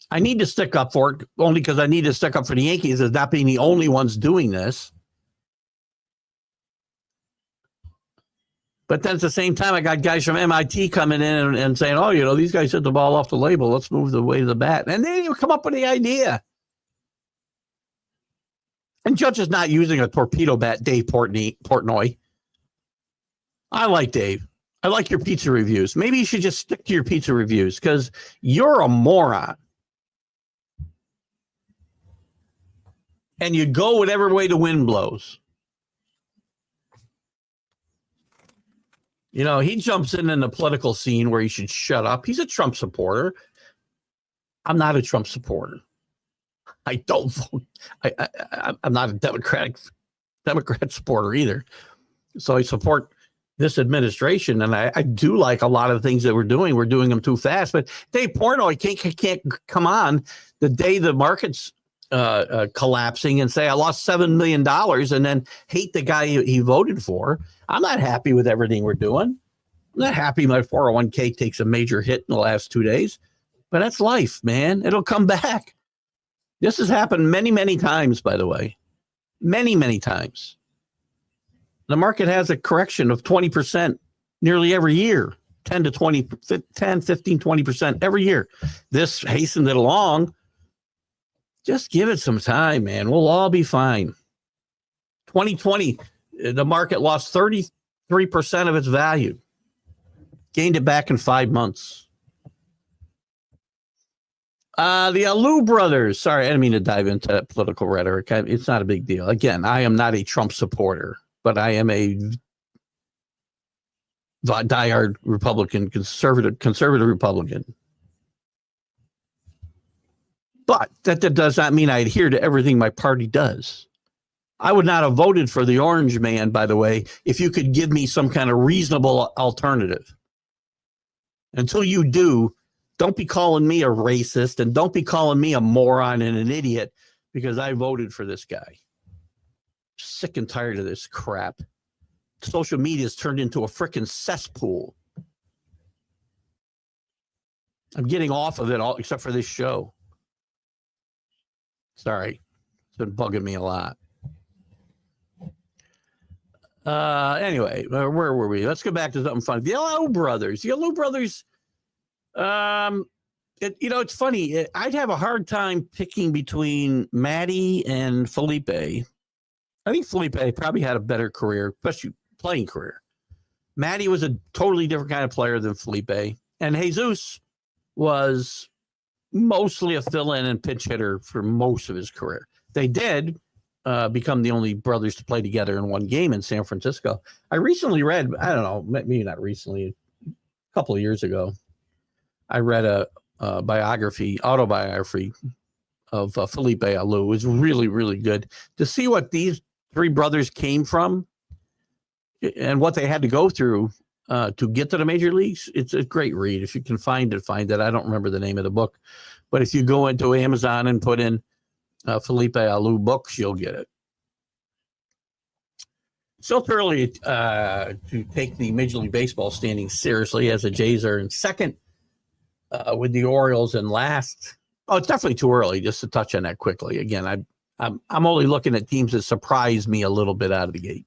I need to stick up for it only because I need to stick up for the Yankees as not being the only ones doing this. But then at the same time, I got guys from MIT coming in and saying, oh, these guys hit the ball off the label. Let's move the way to the bat. And they didn't even come up with the idea. And Judge is not using a torpedo bat, Dave Portnoy. I like Dave. I like your pizza reviews. Maybe you should just stick to your pizza reviews because you're a moron. And you go whatever way the wind blows. He jumps in the political scene where he should shut up. He's a Trump supporter. I'm not a Trump supporter. I don't vote. I'm not a Democrat supporter either. So I support this administration, and I do like a lot of the things that we're doing. We're doing them too fast. But Dave Portnoy can't come on the day the market's collapsing and say I lost $7 million and then hate the guy he voted for. I'm not happy with everything we're doing. I'm not happy my 401k takes a major hit in the last 2 days. But that's life, man. It'll come back. This has happened many, many times, by the way. Many, many times. The market has a correction of 20% nearly every year. 10, 15, 20% every year. This hastened it along. Just give it some time, man. We'll all be fine. 2020, the market lost 33% of its value. Gained it back in 5 months. The Alou brothers. Sorry, I didn't mean to dive into political rhetoric. It's not a big deal. Again, I am not a Trump supporter, but I am a diehard Republican, conservative Republican. But that does not mean I adhere to everything my party does. I would not have voted for the orange man, by the way, if you could give me some kind of reasonable alternative. Until you do, don't be calling me a racist and don't be calling me a moron and an idiot because I voted for this guy. Sick and tired of this crap. Social media has turned into a freaking cesspool. I'm getting off of it all except for this show. Sorry. It's been bugging me a lot. Anyway, where were we? Let's go back to something fun. The Alou brothers. It's funny. I'd have a hard time picking between Matty and Felipe. I think Felipe probably had a better career, especially playing career. Matty was a totally different kind of player than Felipe. And Jesus was mostly a fill-in and pinch hitter for most of his career. They did become the only brothers to play together in one game in San Francisco. I recently read, I don't know, maybe not recently, a couple of years ago, I read a autobiography of Felipe Alou. It was really, really good to see what these three brothers came from and what they had to go through to get to the major leagues. It's a great read. If you can find it. I don't remember the name of the book, but if you go into Amazon and put in Felipe Alou books, you'll get it. Still too early to take the Major League Baseball standings seriously, as the Jays are in second with the Orioles in last. Oh, it's definitely too early just to touch on that quickly. Again, I'm only looking at teams that surprise me a little bit out of the gate.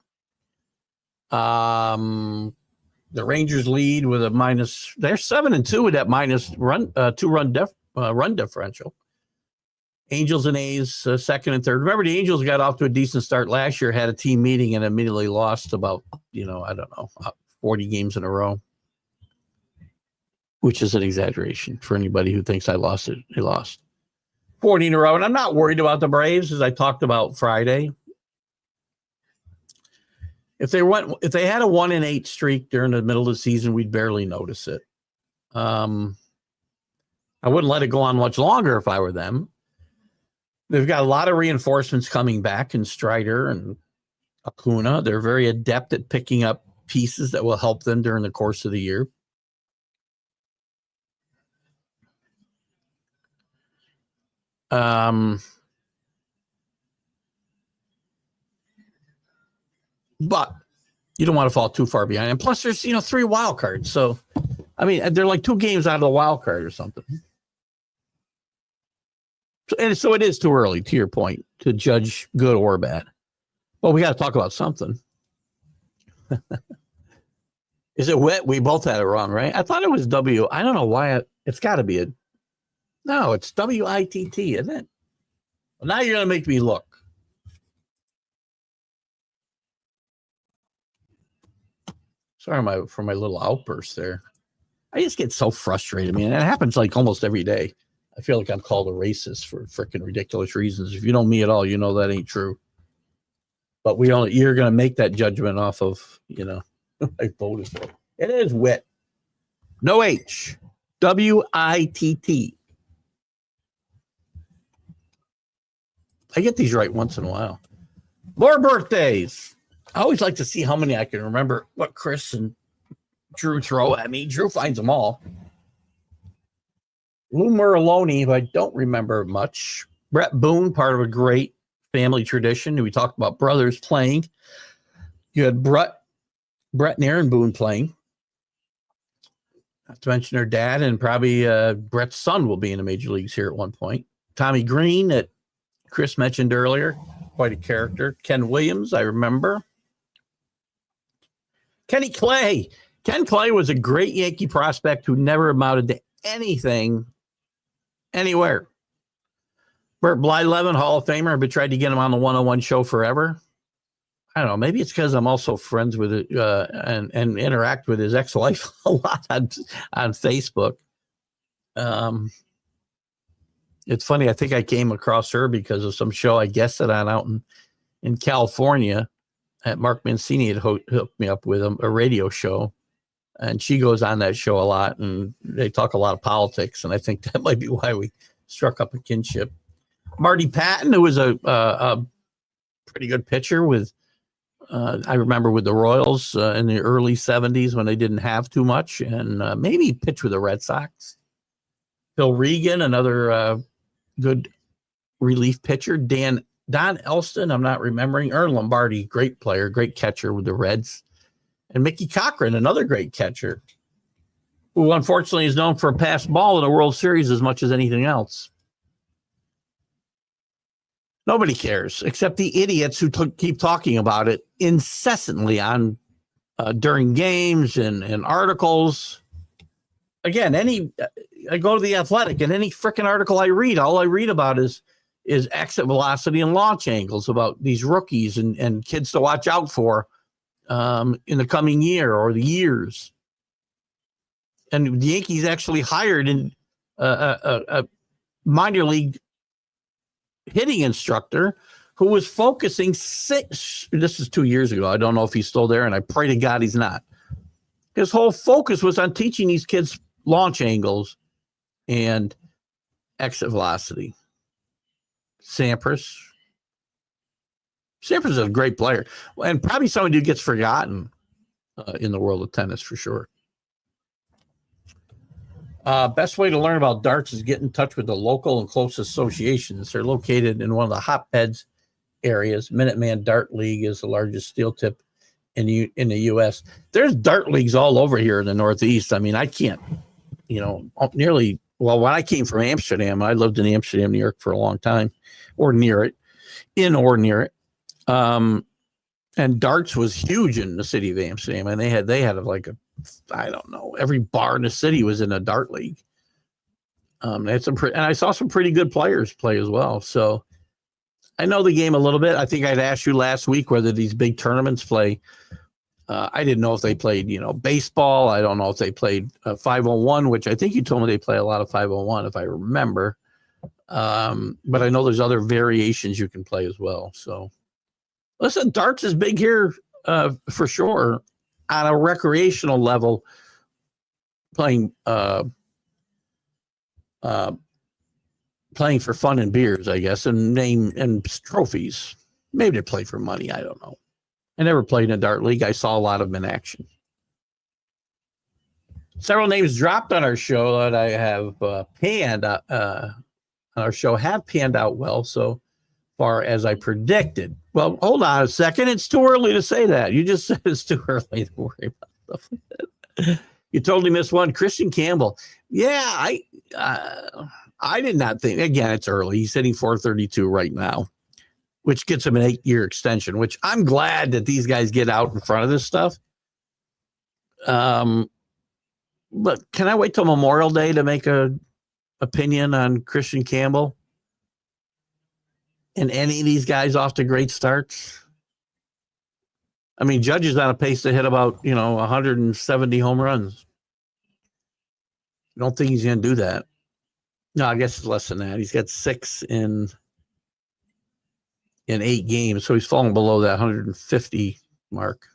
The Rangers lead with a minus. They're 7-2 with that minus run run differential. Angels and A's second and third. Remember, the Angels got off to a decent start last year, had a team meeting, and immediately lost about, I don't know, 40 games in a row, which is an exaggeration for anybody who thinks I lost it. They lost 40 in a row, and I'm not worried about the Braves, as I talked about Friday. If they had a 1-8 streak during the middle of the season, we'd barely notice it. I wouldn't let it go on much longer if I were them. They've got a lot of reinforcements coming back in Strider and Acuna. They're very adept at picking up pieces that will help them during the course of the year. But you don't want to fall too far behind. And plus, there's 3 wild cards. So, I mean, they're like 2 games out of the wild card or something. So it is too early, to your point, to judge good or bad. Well, we got to talk about something. Is it wet? We both had it wrong, right? I thought it was W. I don't know why. It's got to be no, it's WITT, isn't it? Well, now you're going to make me look. Sorry for my little outburst there. I just get so frustrated. I mean, it happens like almost every day. I feel like I'm called a racist for freaking ridiculous reasons. If you know me at all, you know that ain't true. But you're going to make that judgment off of, I voted for. It is wit. No H. WITT. I get these right once in a while. More birthdays. I always like to see how many I can remember what Chris and Drew throw at me. Drew finds them all. Lou Merloni, who I don't remember much. Brett Boone, part of a great family tradition. We talked about brothers playing. You had Brett and Aaron Boone playing. Not to mention their dad, and probably Brett's son will be in the major leagues here at one point. Tommy Green, that Chris mentioned earlier, quite a character. Ken Williams, I remember. Kenny Clay. Ken Clay was a great Yankee prospect who never amounted to anything anywhere. Bert Blyleven, Hall of Famer. I've been trying to get him on the 101 show forever. I don't know. Maybe it's because I'm also friends with it and interact with his ex-wife a lot on Facebook. It's funny. I think I came across her because of some show I guested on out in California. Mark Mancini had hooked me up with a radio show. And she goes on that show a lot, and they talk a lot of politics. And I think that might be why we struck up a kinship. Marty Patton, who was a pretty good pitcher with, I remember with the Royals in the early 70s when they didn't have too much, and maybe pitched with the Red Sox. Phil Regan, another good relief pitcher. Don Elston, I'm not remembering. Ern Lombardi, great player, great catcher with the Reds. And Mickey Cochran, another great catcher, who unfortunately is known for a pass ball in the World Series as much as anything else. Nobody cares except the idiots who keep talking about it incessantly on during games and articles. Again, I go to The Athletic, and any freaking article I read, all I read about is exit velocity and launch angles about these rookies and kids to watch out for in the coming year or the years. And the Yankees actually hired a minor league hitting instructor who was focusing this is 2 years ago. I don't know if he's still there, and I pray to God he's not. His whole focus was on teaching these kids launch angles and exit velocity. Sampras is a great player, and probably somebody who gets forgotten in the world of tennis for sure. Best way to learn about darts is get in touch with the local and close associations. They're located in one of the hotbeds areas. Minuteman Dart League is the largest steel tip in the U.S. There's dart leagues all over here in the Northeast. I mean, I can't, nearly. Well, when I came from Amsterdam, I lived in Amsterdam, New York for a long time, or near it. And darts was huge in the city of Amsterdam, and they had like I don't know, every bar in the city was in a dart league. They had and I saw some pretty good players play as well. So I know the game a little bit. I think I'd asked you last week whether these big tournaments play. I didn't know if they played, baseball. I don't know if they played 501, which I think you told me they play a lot of 501, if I remember. But I know there's other variations you can play as well. So listen, darts is big here for sure on a recreational level, playing for fun and beers, I guess, and trophies. Maybe they play for money. I don't know. I never played in a dart league. I saw a lot of them in action. Several names dropped on our show that I have panned on our show have panned out well so far as I predicted. Well, hold on a second. It's too early to say that. You just said it's too early to worry about stuff like that. You totally missed one. Christian Campbell. Yeah, I did not think. Again, it's early. He's hitting 432 right now, which gets him an 8-year extension, which I'm glad that these guys get out in front of this stuff. But can I wait till Memorial Day to make a opinion on Christian Campbell and any of these guys off to great starts? I mean, Judge is on a pace to hit about, 170 home runs. I don't think he's going to do that. No, I guess it's less than that. He's got 6 in 8 games, so he's falling below that 150 mark.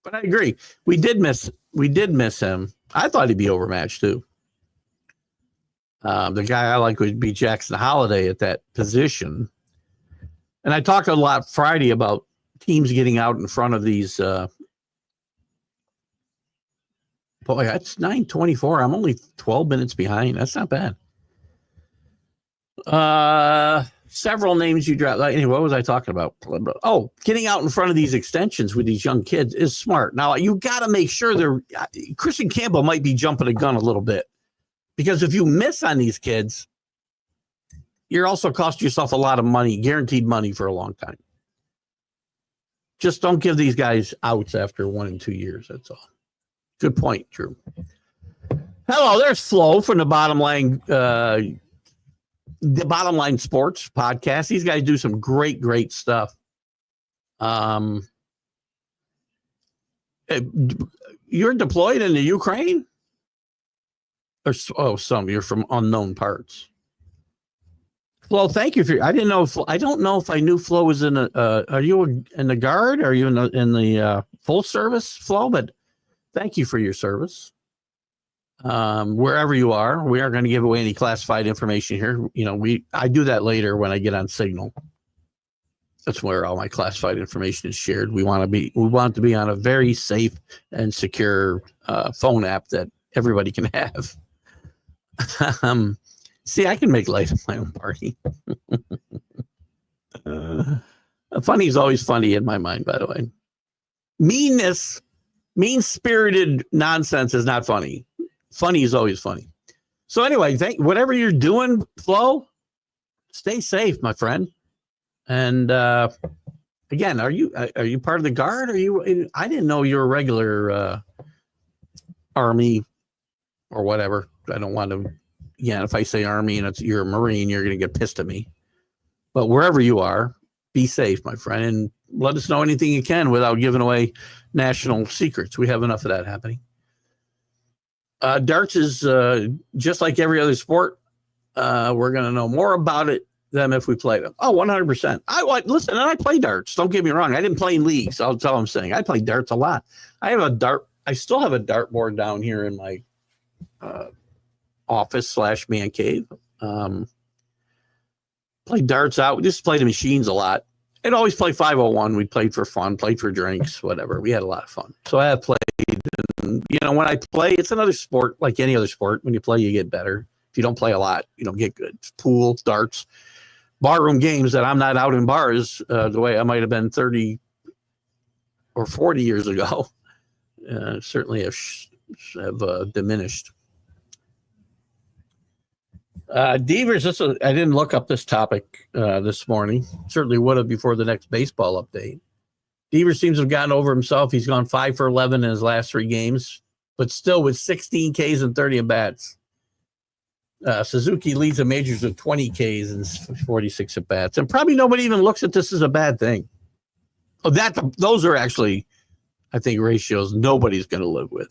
But I agree. We did miss him. I thought he'd be overmatched too. The guy I like would be Jackson Holiday at that position. And I talked a lot Friday about teams getting out in front of these. Boy, that's 9:24. I'm only 12 minutes behind. That's not bad. Several names you dropped. Anyway, what was I talking about? Oh, getting out in front of these extensions with these young kids is smart. Now, you got to make sure Christian Campbell might be jumping a gun a little bit, because if you miss on these kids, you're also costing yourself a lot of money, guaranteed money for a long time. Just don't give these guys outs after 1 and 2 years. That's all. Good point, Drew. Hello, there's Flo from the Bottom Line Sports podcast. These guys do some great stuff. You're deployed in the Ukraine? Or you're from unknown parts. Flo, thank you for. I don't know if I knew Flo was in are you in the Guard? Are you in the full service, Flo? But thank you for your service. Wherever you are, we aren't going to give away any classified information here. I do that later when I get on Signal. That's where all my classified information is shared. We want it to be on a very safe and secure phone app that everybody can have. See, I can make light of my own party. Funny is always funny in my mind, by the way. Mean-spirited nonsense is not funny. Funny is always funny. So anyway, whatever you're doing, Flo, stay safe, my friend. And again, are you part of the Guard? I didn't know you were a regular Army or whatever. I don't want to. Yeah, if I say Army and you're a Marine, you're going to get pissed at me. But wherever you are, be safe, my friend, and let us know anything you can without giving away national secrets. We have enough of that happening. Darts is just like every other sport. We're going to know more about it than if we played them. Oh, 100%. Listen, and I play darts. Don't get me wrong. I didn't play in leagues. That's all I'm saying. I play darts a lot. I still have a dartboard down here in my office / man cave. Play darts out. We just play the machines a lot. I'd always play 501. We played for fun, played for drinks, whatever. We had a lot of fun. So I have played. And, when I play, it's another sport like any other sport. When you play, you get better. If you don't play a lot, you don't get good. It's pool, darts, barroom games that I'm not out in bars the way I might have been 30 or 40 years ago certainly have diminished. Devers, I didn't look up this topic this morning. Certainly would have before the next baseball update. Devers seems to have gotten over himself. He's gone 5 for 11 in his last 3 games, but still with 16 Ks and 30 at-bats. Suzuki leads the majors with 20 Ks and 46 at-bats. And probably nobody even looks at this as a bad thing. Oh, those are actually, I think, ratios nobody's going to live with.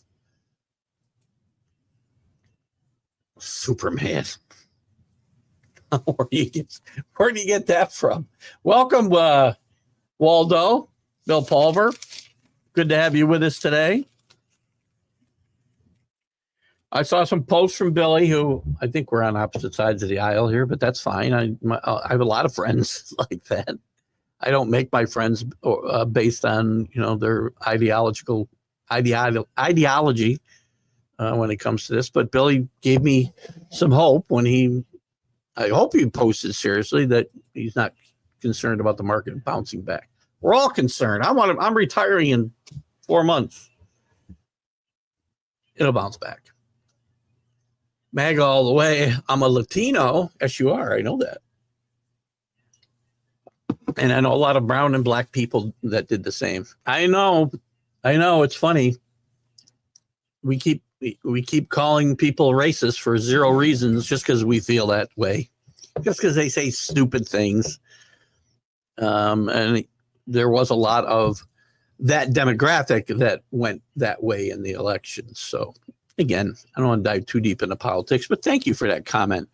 Superman. Where do you get that from? Welcome, Waldo, Bill Pulver. Good to have you with us today. I saw some posts from Billy, who I think we're on opposite sides of the aisle here, but that's fine. I have a lot of friends like that. I don't make my friends based on their ideology when it comes to this. But Billy gave me some hope when I hope he posted seriously that he's not concerned about the market bouncing back. We're all concerned. I'm retiring in 4 months. It'll bounce back. MAGA all the way. I'm a Latino. Yes, you are. I know that. And I know a lot of brown and black people that did the same. I know. It's funny. We keep calling people racist for 0 reasons just because we feel that way, just because they say stupid things. And there was a lot of that demographic that went that way in the election. So again, I don't want to dive too deep into politics, but thank you for that comment.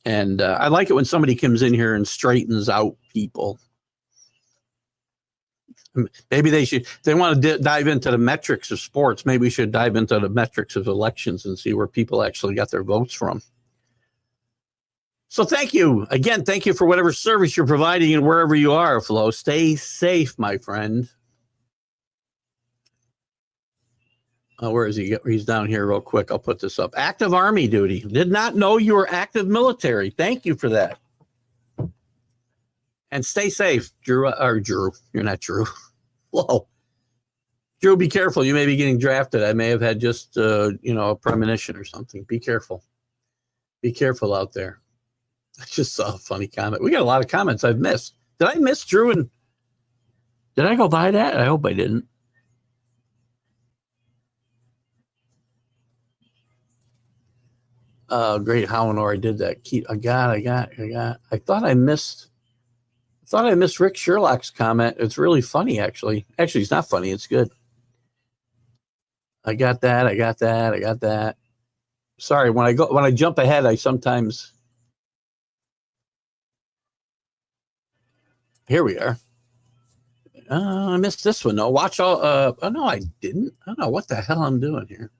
And I like it when somebody comes in here and straightens out people. Maybe they want to dive into the metrics of sports. Maybe we should dive into the metrics of elections and see where people actually got their votes from. So thank you. Again, thank you for whatever service you're providing and wherever you are, Flo. Stay safe, my friend. Where is he? He's down here real quick. I'll put this up. Active Army duty. Did not know you were active military. Thank you for that. And stay safe, Drew. You're not Drew. Whoa. Drew, be careful. You may be getting drafted. I may have had just, a premonition or something. Be careful. Be careful out there. I just saw a funny comment. We got a lot of comments I've missed. Did I miss Drew? And did I go by that? I hope I didn't. Great. How and or I did that. I thought I missed Rick Sherlock's comment. It's really funny, actually. Actually, it's not funny. It's good. I got that. Sorry, when I jump ahead, I sometimes. Here we are. I missed this one. No, watch all. Oh no, I didn't. I don't know what the hell I'm doing here.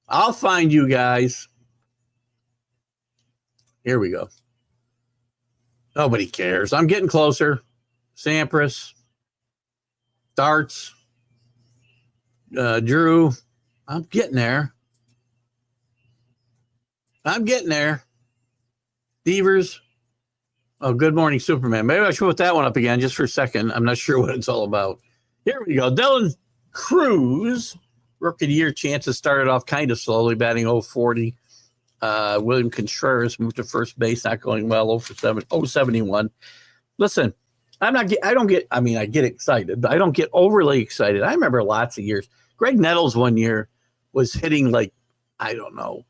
I'll find you guys. Here we go. Nobody cares. I'm getting closer. Sampras, Darts, Drew. I'm getting there. Devers. Oh, good morning, Superman. Maybe I should put that one up again just for a second. I'm not sure what it's all about. Here we go. Dylan Cruz, rookie of the year chances started off kind of slowly, batting 040. William Contreras moved to first base, not going well, 071. Listen, I get excited, but I don't get overly excited. I remember lots of years. Greg Nettles one year was hitting like the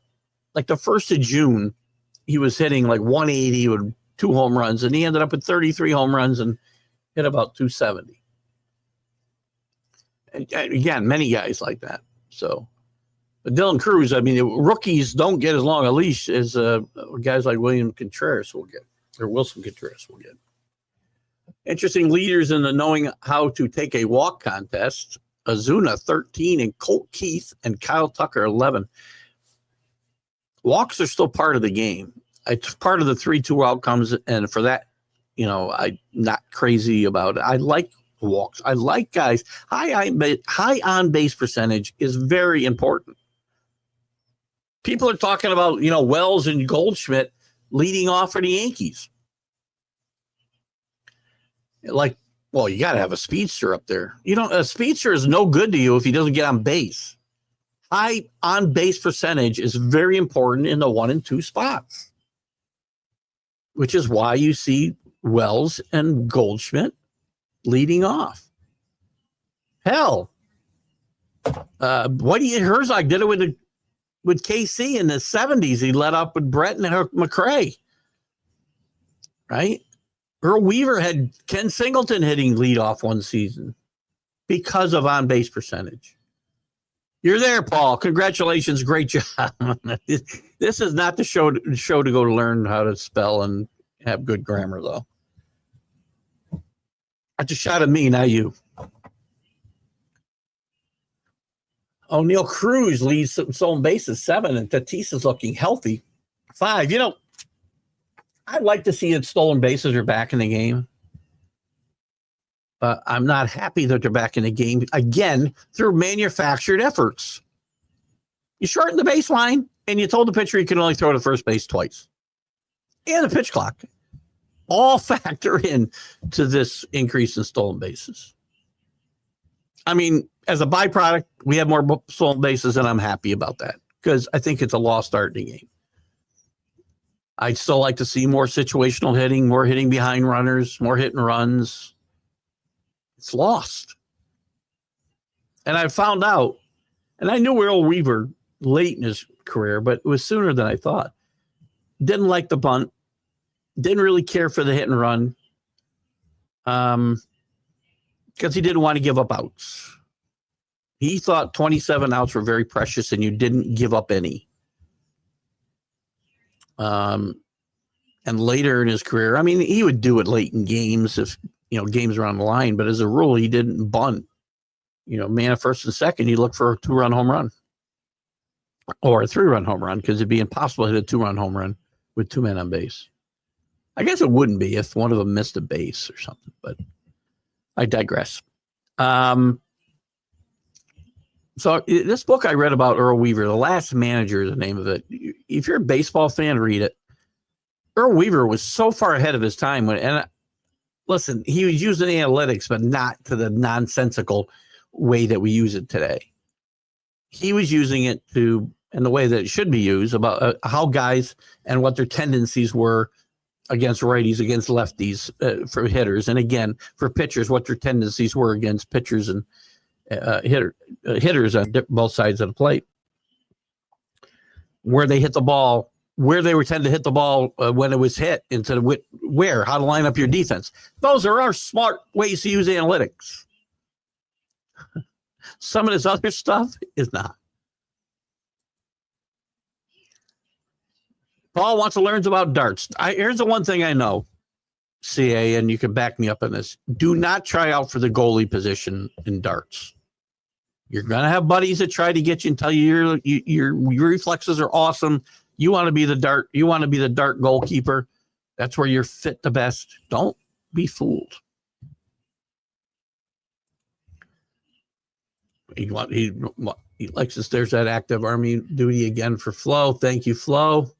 1st of June, he was hitting like 180 with 2 home runs, and he ended up with 33 home runs and hit about 270. And again, many guys like that. So, but Dylan Cruz, rookies don't get as long a leash as guys like William Contreras will get, or Wilson Contreras will get. Interesting leaders in the knowing how to take a walk contest. Azuna 13 and Colt Keith and Kyle Tucker 11. Walks are still part of the game. It's part of the 3-2 outcomes, and for that, I'm not crazy about it. I like walks. I like guys. High on base percentage is very important. People are talking about, Wells and Goldschmidt leading off for the Yankees. Like Well, you got to have a speedster up there. A speedster is no good to you if he doesn't get on base. High on base percentage is very important in the 1 and 2 spots, which is why you see Wells and Goldschmidt leading off. Hell, Herzog did it with KC in the 70s. He led up with Brett and McRae, right? Earl Weaver had Ken Singleton hitting leadoff one season because of on-base percentage. You're there, Paul. Congratulations. Great job. This is not the show to go to learn how to spell and have good grammar, though. That's a shot at me, not you. O'Neill Cruz leads stolen bases 7, and Tatis is looking healthy 5. I'd like to see it stolen bases are back in the game. But I'm not happy that they're back in the game again through manufactured efforts. You shortened the baseline, and you told the pitcher he can only throw to first base twice. And the pitch clock. All factor in to this increase in stolen bases. I mean, as a byproduct, we have more stolen bases, and I'm happy about that because I think it's a lost art in the game. I'd still like to see more situational hitting, more hitting behind runners, more hit and runs. It's lost. And I found out, and I knew Earl Weaver late in his career, but it was sooner than I thought. Didn't like the bunt. Didn't really care for the hit and run. Because he didn't want to give up outs. He thought 27 outs were very precious and you didn't give up any. And later in his career, I mean, he would do it late in games if, games were on the line, but as a rule, he didn't bunt. Man at first and second, he'd look for a 2-run home run or a 3-run home run because it'd be impossible to hit a 2-run home run with 2 men on base. I guess it wouldn't be if one of them missed a base or something, but I digress. So this book I read about Earl Weaver, The Last Manager is the name of it. If you're a baseball fan, read it. Earl Weaver was so far ahead of his time listen, he was using analytics, but not to the nonsensical way that we use it today. He was using it in the way that it should be used about how guys and what their tendencies were against righties, against lefties for hitters. And again, for pitchers, what their tendencies were against pitchers and hitters on both sides of the plate. Where they hit the ball, where they would tend to hit the ball when it was hit, into how to line up your defense. Those are our smart ways to use analytics. Some of this other stuff is not. Paul wants to learn about darts. Here's the one thing I know, CA, and you can back me up on this. Do not try out for the goalie position in darts. You're going to have buddies that try to get you and tell you your reflexes are awesome. You want to be the dart goalkeeper. That's where you're fit the best. Don't be fooled. He likes us. There's that active Army duty again for Flo. Thank you, Flo.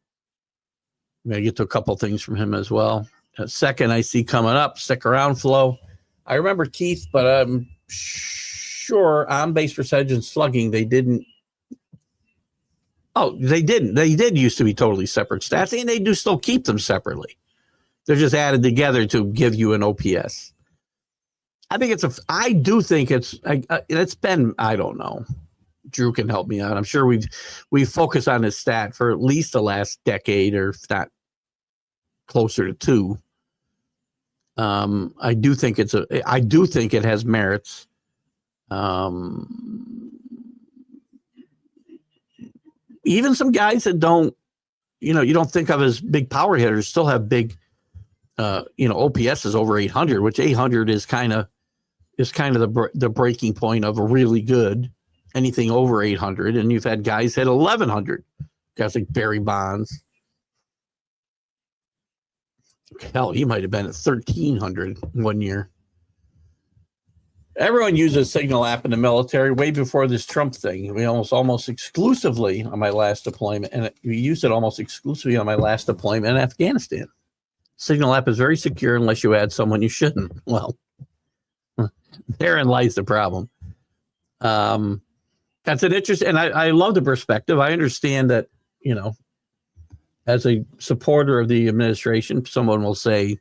I'm going to get to a couple things from him as well. Second, I see coming up. Stick around, Flo. I remember Keith, but I'm sure on base percentage and slugging, they didn't. Oh, they didn't. They did used to be totally separate stats, and they do still keep them separately. They're just added together to give you an OPS. I do think it's been, I don't know. Drew can help me out. I'm sure we've focused on this stat for at least the last decade, or if not closer to 2. I do think it has merits. Even some guys that don't, you don't think of as big power hitters still have big, OPS is over 800, which 800 is kind of the breaking point of a really good. Anything over 800, and you've had guys hit 1100. Guys like Barry Bonds. Hell, he might have been at 1300 one year. Everyone uses Signal app in the military way before this Trump thing. We almost exclusively on my last deployment, and we used it almost exclusively on my last deployment in Afghanistan. Signal app is very secure unless you add someone you shouldn't. Well, Therein lies the problem. That's an interesting, and I love the perspective. I understand that, as a supporter of the administration, someone will say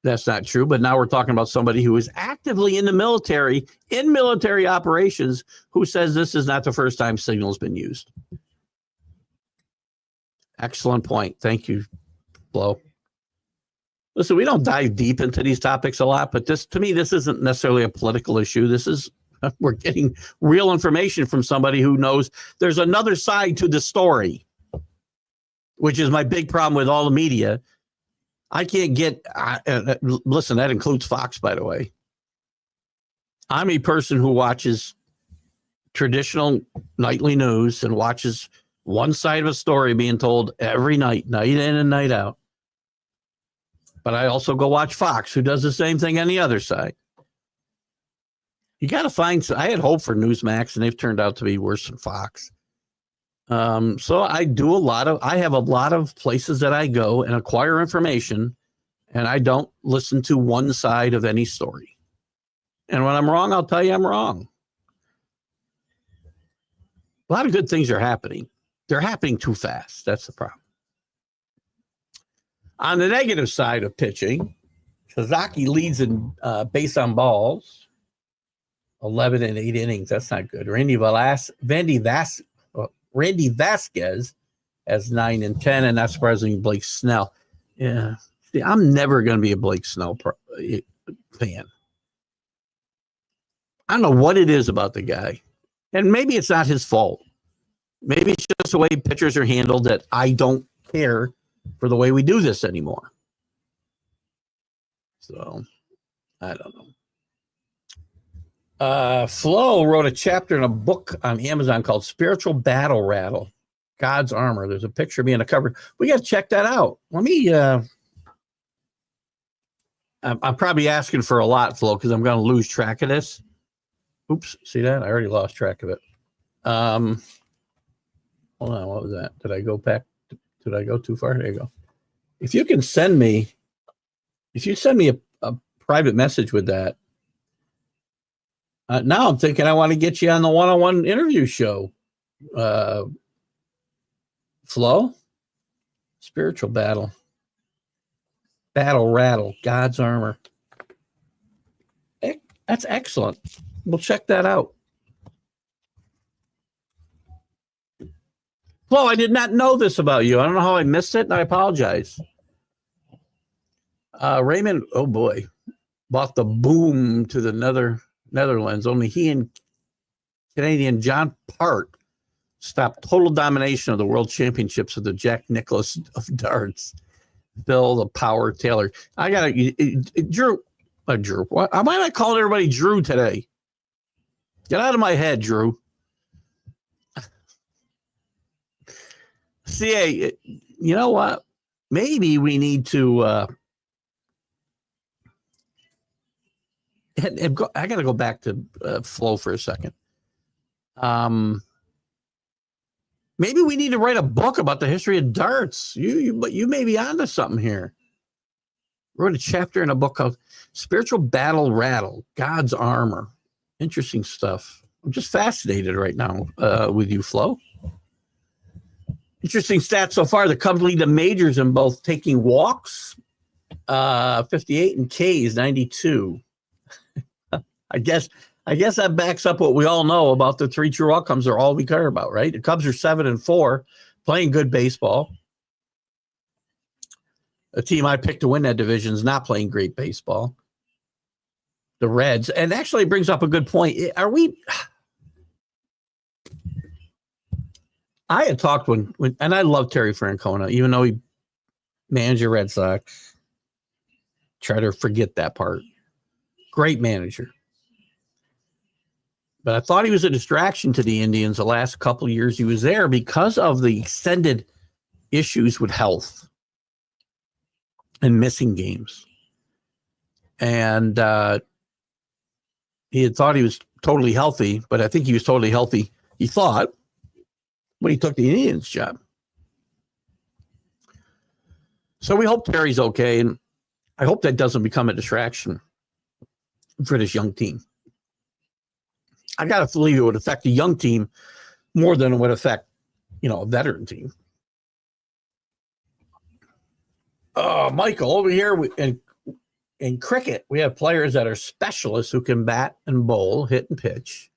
that's not true. But now we're talking about somebody who is actively in the military, in military operations, who says this is not the first time signal's been used. Excellent point. Thank you, Flo. Listen, we don't dive deep into these topics a lot, but to me, this isn't necessarily a political issue. We're getting real information from somebody who knows there's another side to the story, which is my big problem with all the media. I can't listen, that includes Fox, by the way. I'm a person who watches traditional nightly news and watches one side of a story being told every night, night in and night out. But I also go watch Fox, who does the same thing on the other side. You got to find. I had hope for Newsmax, and they've turned out to be worse than Fox. So I have a lot of places that I go and acquire information, and I don't listen to one side of any story. And when I'm wrong, I'll tell you I'm wrong. A lot of good things are happening. They're happening too fast. That's the problem. On the negative side of pitching, Sasaki leads in base on balls, 11 and 8 innings. That's not good. Randy Vasquez has 9 and 10, and not surprisingly, Blake Snell. Yeah, see, I'm never going to be a Blake Snell fan. I don't know what it is about the guy, and maybe it's not his fault. Maybe it's just the way pitchers are handled that I don't care for the way we do this anymore. So, I don't know. Flo wrote a chapter in a book on Amazon called Spiritual Battle Rattle, God's Armor. There's a picture of me on the cover. We got to check that out. Let me, I'm probably asking for a lot, Flo, because I'm going to lose track of this. Oops, see that? I already lost track of it. Hold on, what was that? Did I go back? Did I go too far? There you go. If you send me a private message with that, now I'm thinking I want to get you on the one-on-one interview show. Flo, Spiritual Battle Rattle, God's Armor. That's excellent. We'll check that out. Flo, I did not know this about you. I don't know how I missed it, and I apologize. Raymond, oh boy, bought the boom to the Netherlands. Only he and Canadian John Part stopped total domination of the World Championships with the Jack Nicklaus of darts. Bill the Power Taylor. I got Drew. Why am I not calling everybody Drew today? Get out of my head, Drew. CA, you know what? Maybe we need to. I got to go back to Flo for a second. Maybe we need to write a book about the history of darts. But you may be onto something here. Wrote a chapter in a book called Spiritual Battle Rattle, God's Armor. Interesting stuff. I'm just fascinated right now with you, Flo. Interesting stats so far. The Cubs lead the majors in both taking walks, 58, and Ks, 92. I guess that backs up what we all know about the 3 true outcomes are all we care about, right? The Cubs are 7-4, playing good baseball. A team I picked to win that division is not playing great baseball. The Reds, and actually it brings up a good point. I had talked when and I love Terry Francona, even though he managed the Red Sox. Try to forget that part. Great manager. But I thought he was a distraction to the Indians the last couple of years he was there because of the extended issues with health and missing games. And he had thought he was totally healthy, but I think he was totally healthy, he thought, when he took the Indians job. So we hope Terry's okay, and I hope that doesn't become a distraction for this young team. I got to believe it would affect a young team more than it would affect, a veteran team. Michael, over here in cricket, we have players that are specialists who can bat and bowl, hit and pitch,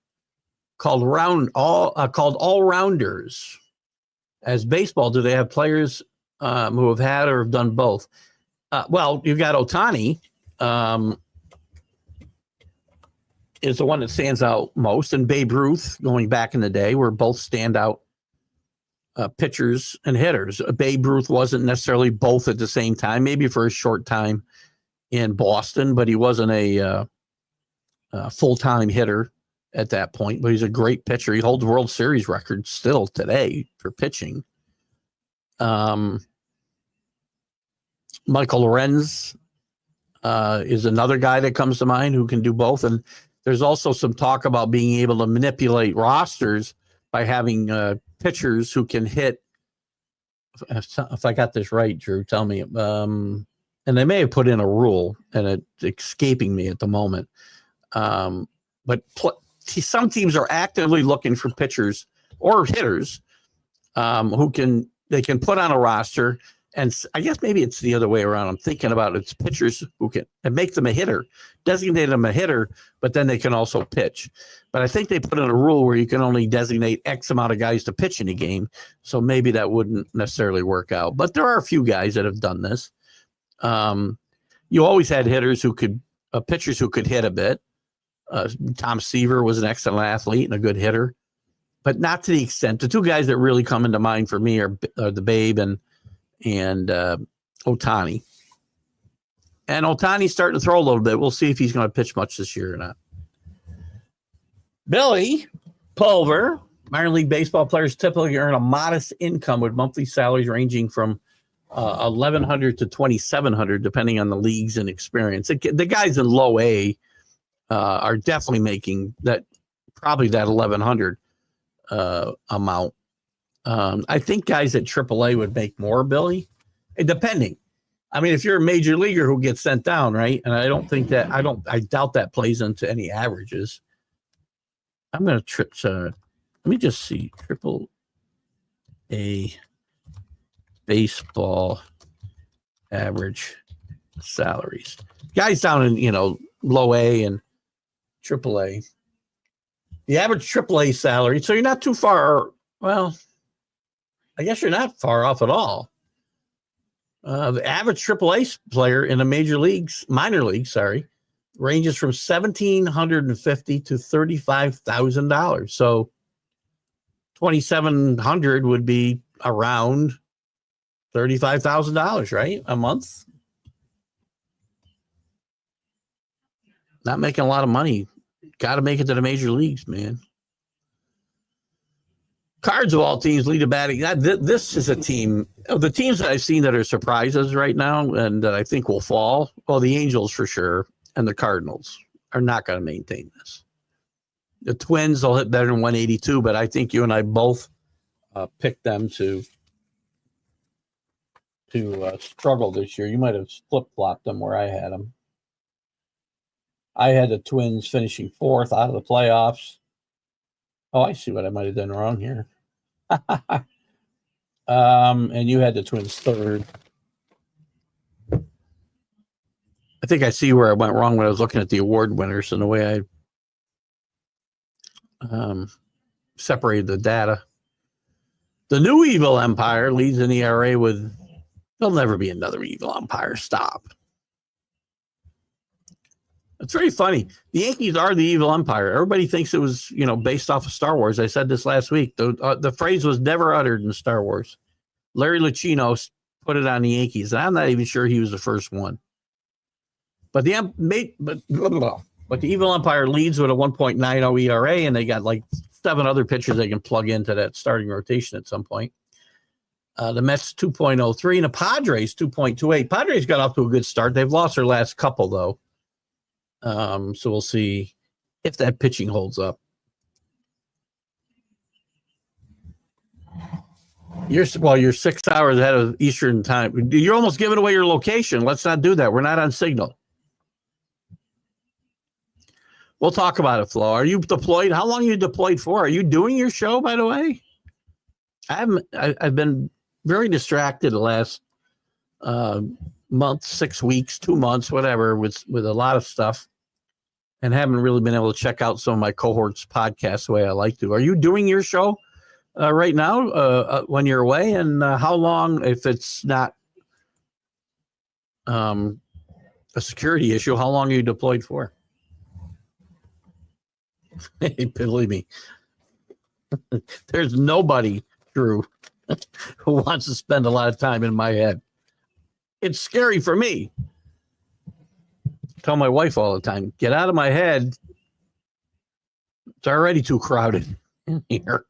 called all-rounders. As baseball, do they have players who have had or have done both? Well, you've got Ohtani is the one that stands out most, and Babe Ruth, going back in the day, were both standout pitchers and hitters. Babe Ruth wasn't necessarily both at the same time, maybe for a short time in Boston, but he wasn't a full-time hitter at that point, but he's a great pitcher. He holds World Series records still today for pitching. Michael Lorenz is another guy that comes to mind who can do both. And there's also some talk about being able to manipulate rosters by having pitchers who can hit. If I got this right, Drew, tell me. And they may have put in a rule, and it's escaping me at the moment. But some teams are actively looking for pitchers or hitters who can put on a roster. And I guess maybe it's the other way around. I'm thinking about it's pitchers who can and make them a hitter, designate them a hitter, but then they can also pitch. But I think they put in a rule where you can only designate X amount of guys to pitch in a game. So maybe that wouldn't necessarily work out. But there are a few guys that have done this. You always had pitchers who could hit a bit. Tom Seaver was an excellent athlete and a good hitter, but not to the extent. The two guys that really come into mind for me are the Babe and Ohtani. And Ohtani's starting to throw a little bit. We'll see if he's going to pitch much this year or not. Billy Pulver, minor league baseball players typically earn a modest income with monthly salaries ranging from $1,100 to $2,700, depending on the leagues and experience. The guys in low A are definitely making probably that $1,100 amount. I think guys at AAA would make more, Billy, depending. I mean, if you're a major leaguer who gets sent down, right? And I doubt that plays into any averages. I'm going to let me just see. AAA baseball average salaries. Guys down in, low A and AAA. The average AAA salary, so you're not too far. Well, I guess you're not far off at all. The average AAA player in a minor league, ranges from $1,750 to $35,000. So $2,700 would be around $35,000, right? A month. Not making a lot of money. Got to make it to the major leagues, man. Cards of all teams lead a batting. This is a team. The teams that I've seen that are surprises right now and that I think will fall. Well, the Angels for sure, and the Cardinals are not going to maintain this. The Twins will hit better than 182, but I think you and I both picked them to struggle this year. You might have flip-flopped them where I had them. I had the Twins finishing fourth out of the playoffs. Oh, I see what I might have done wrong here. And you had the Twins third. I think I see where I went wrong when I was looking at the award winners and the way I separated the data. The new evil empire leads an ERA with, there'll never be another evil empire. Stop. It's very funny. The Yankees are the evil empire. Everybody thinks it was, based off of Star Wars. I said this last week. The phrase was never uttered in Star Wars. Larry Lucchino put it on the Yankees, and I'm not even sure he was the first one. But the evil empire leads with a 1.90 ERA, and they got like 7 other pitchers they can plug into that starting rotation at some point. The Mets 2.03 and the Padres 2.28. Padres got off to a good start. They've lost their last couple though. So we'll see if that pitching holds up. You're 6 hours ahead of Eastern time. You're almost giving away your location. Let's not do that. We're not on Signal. We'll talk about it, Flo. Are you deployed? How long are you deployed for? Are you doing your show, by the way? I've been very distracted the last month, 6 weeks, 2 months, whatever, with a lot of stuff, and haven't really been able to check out some of my cohorts' podcasts the way I like to. Are you doing your show right now when you're away? And how long, if it's not a security issue, how long are you deployed for? Believe me, there's nobody, Drew, who wants to spend a lot of time in my head. It's scary for me. I tell my wife all the time, get out of my head. It's already too crowded in here.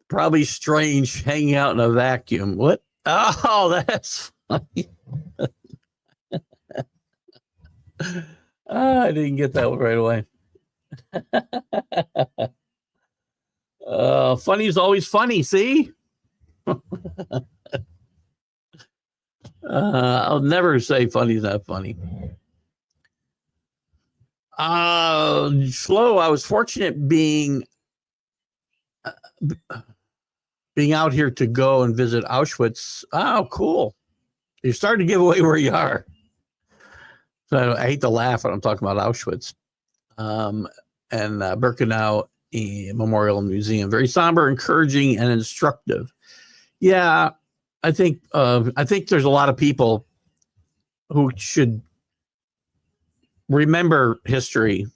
Probably strange hanging out in a vacuum. What? Oh, that's funny. I didn't get that one right away. Funny is always funny, see? I'll never say funny is not funny. Flo, I was fortunate being out here to go and visit Auschwitz. Oh, cool. You're starting to give away where you are. So I hate to laugh when I'm talking about Auschwitz. And Birkenau Memorial Museum. Very somber, encouraging, and instructive. Yeah, I think there's a lot of people who should remember history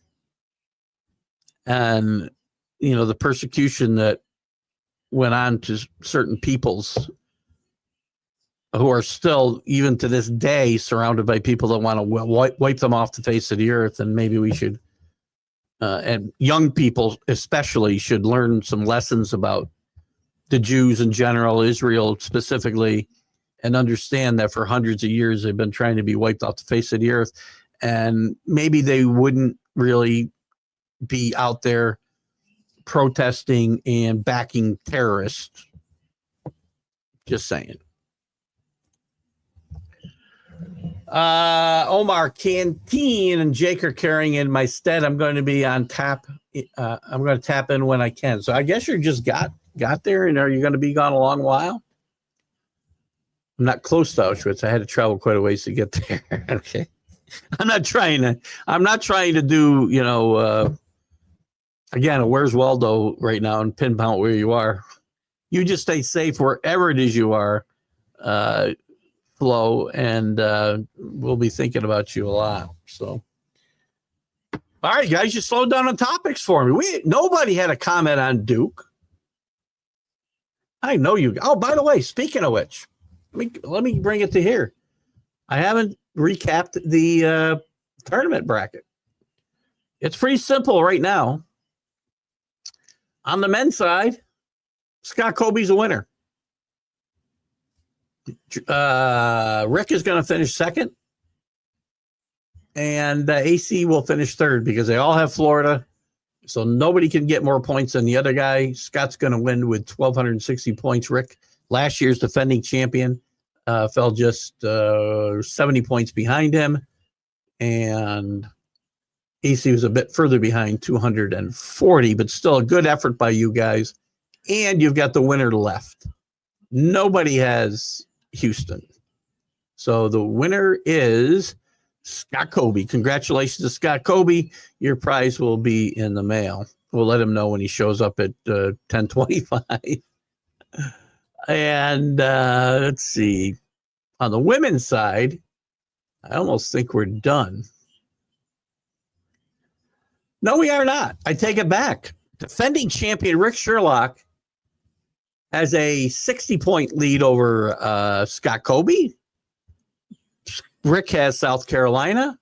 and, the persecution that went on to certain peoples who are still, even to this day, surrounded by people that want to wipe them off the face of the earth. And maybe we should, and young people especially, should learn some lessons about the Jews in general, Israel specifically, and understand that for hundreds of years they've been trying to be wiped off the face of the earth. And maybe they wouldn't really be out there protesting and backing terrorists. Just saying. Omar Canteen and Jake are carrying in my stead. I'm going to be on tap. I'm going to tap in when I can. So I guess you just got there, and are you going to be gone a long while? I'm not close to Auschwitz. I had to travel quite a ways to get there. Okay. I'm not trying to do, again, where's Waldo right now and pinpoint where you are. You just stay safe wherever it is you are, Flo, and we'll be thinking about you a lot. So, all right, guys, you slowed down on topics for me. Nobody had a comment on Duke. I know you. Oh, by the way, speaking of which, let me bring it to here. I haven't recapped the tournament bracket. It's pretty simple right now. On the men's side, Scott Kobe's a winner. Rick is going to finish second, and AC will finish third because they all have Florida, so nobody can get more points than the other guy. Scott's going to win with 1,260 points. Rick, last year's defending champion, fell just 70 points behind him, and AC was a bit further behind, 240, but still a good effort by you guys. And you've got the winner left. Nobody has Houston. So the winner is Scott Kobe. Congratulations to Scott Kobe. Your prize will be in the mail. We'll let him know when he shows up at 10:25. And let's see. On the women's side, I almost think we're done. No, we are not. I take it back. Defending champion Rick Sherlock has a 60-point lead over Scott Kobe. Rick has South Carolina.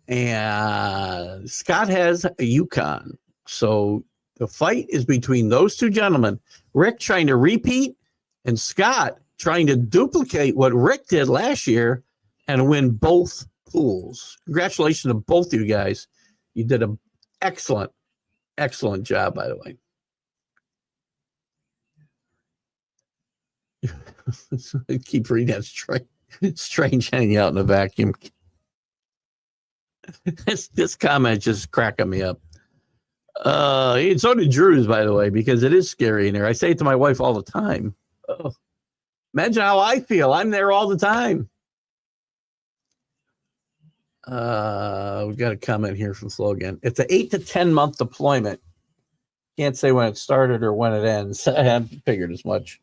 And Scott has UConn. So the fight is between those two gentlemen. Rick trying to repeat and Scott trying to duplicate what Rick did last year and win both pools. Congratulations to both of you guys. You did an excellent, excellent job, by the way. I keep reading that straight. Strange hanging out in a vacuum. This comment just cracking me up. And so did Drew's, by the way, because it is scary in here. I say it to my wife all the time. Oh, imagine how I feel. I'm there all the time. We've got a comment here from Flo again. It's an 8 to 10 month deployment. Can't say when it started or when it ends. I had figured as much.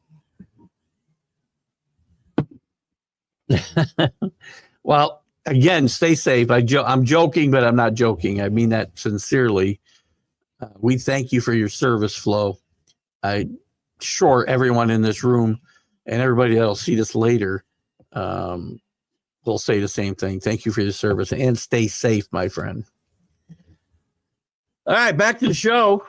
Well, again, stay safe. I'm joking, but I'm not joking. I mean that sincerely. We thank you for your service, Flo. I'm sure everyone in this room and everybody that'll see this later will say the same thing. Thank you for your service and stay safe, my friend. All right, back to the show.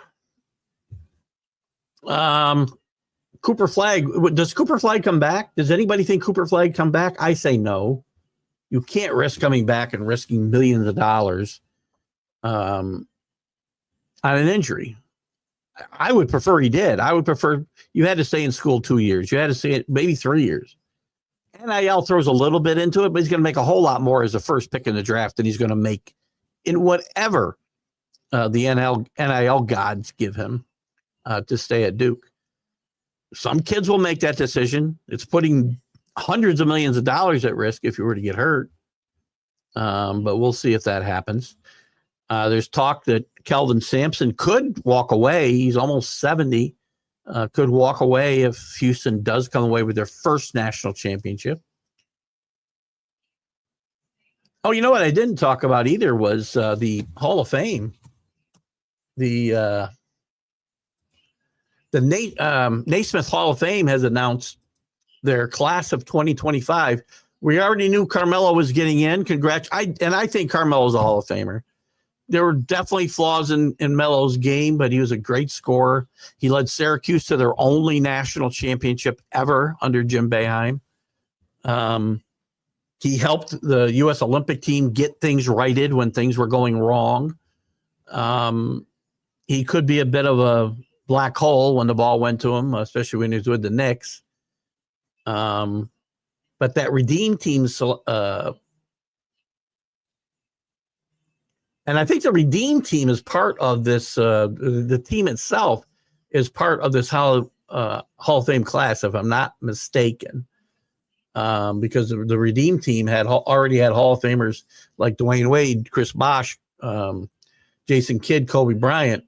Cooper Flagg. Does Cooper Flagg come back? Does anybody think Cooper Flagg come back? I say no. You can't risk coming back and risking millions of dollars on an injury. I would prefer he did. I would prefer you had to stay in school 2 years. You had to stay it maybe 3 years. NIL throws a little bit into it, but he's going to make a whole lot more as the first pick in the draft than he's going to make in whatever the NIL gods give him to stay at Duke. Some kids will make that decision. It's putting hundreds of millions of dollars at risk if you were to get hurt. But we'll see if that happens. There's talk that Kelvin Sampson could walk away. He's almost 70. Could walk away if Houston does come away with their first national championship. Oh, you know what I didn't talk about either was the Hall of Fame. The Naismith Hall of Fame has announced their class of 2025. We already knew Carmelo was getting in. I think Carmelo's a Hall of Famer. There were definitely flaws in Melo's game, but he was a great scorer. He led Syracuse to their only national championship ever under Jim Boeheim. He helped the U.S. Olympic team get things righted when things were going wrong. He could be a bit of a black hole when the ball went to him, especially when he was with the Knicks. But that Redeem team, and I think the Redeem team is part of this. The team itself is part of this Hall of Fame class, if I'm not mistaken, because the Redeem team already had Hall of Famers like Dwayne Wade, Chris Bosh, Jason Kidd, Kobe Bryant,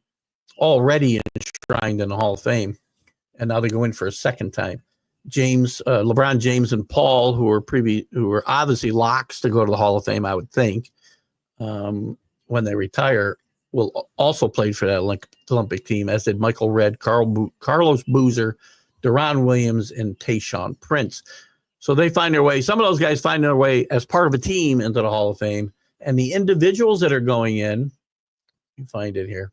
already enshrined in the Hall of Fame, and now they go in for a second time. LeBron James, and Paul, who were obviously locks to go to the Hall of Fame, I would think. When they retire, will also play for that Olympic team, as did Michael Redd, Carlos Boozer, Deron Williams, and Tayshaun Prince. So they find their way. Some of those guys find their way as part of a team into the Hall of Fame. And the individuals that are going in, you find it here.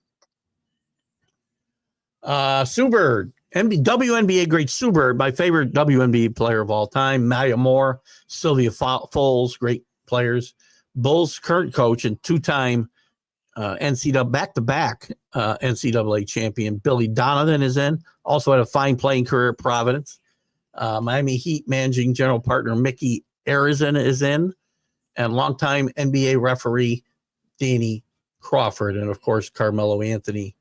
Sue Bird, WNBA great Sue Bird, my favorite WNBA player of all time. Maya Moore, Sylvia Foles, great players. Bulls' current coach and two-time NCAA back-to-back NCAA champion Billy Donovan is in. Also had a fine playing career at Providence. Miami Heat managing general partner Mickey Arison is in, and longtime NBA referee Danny Crawford, and of course Carmelo Anthony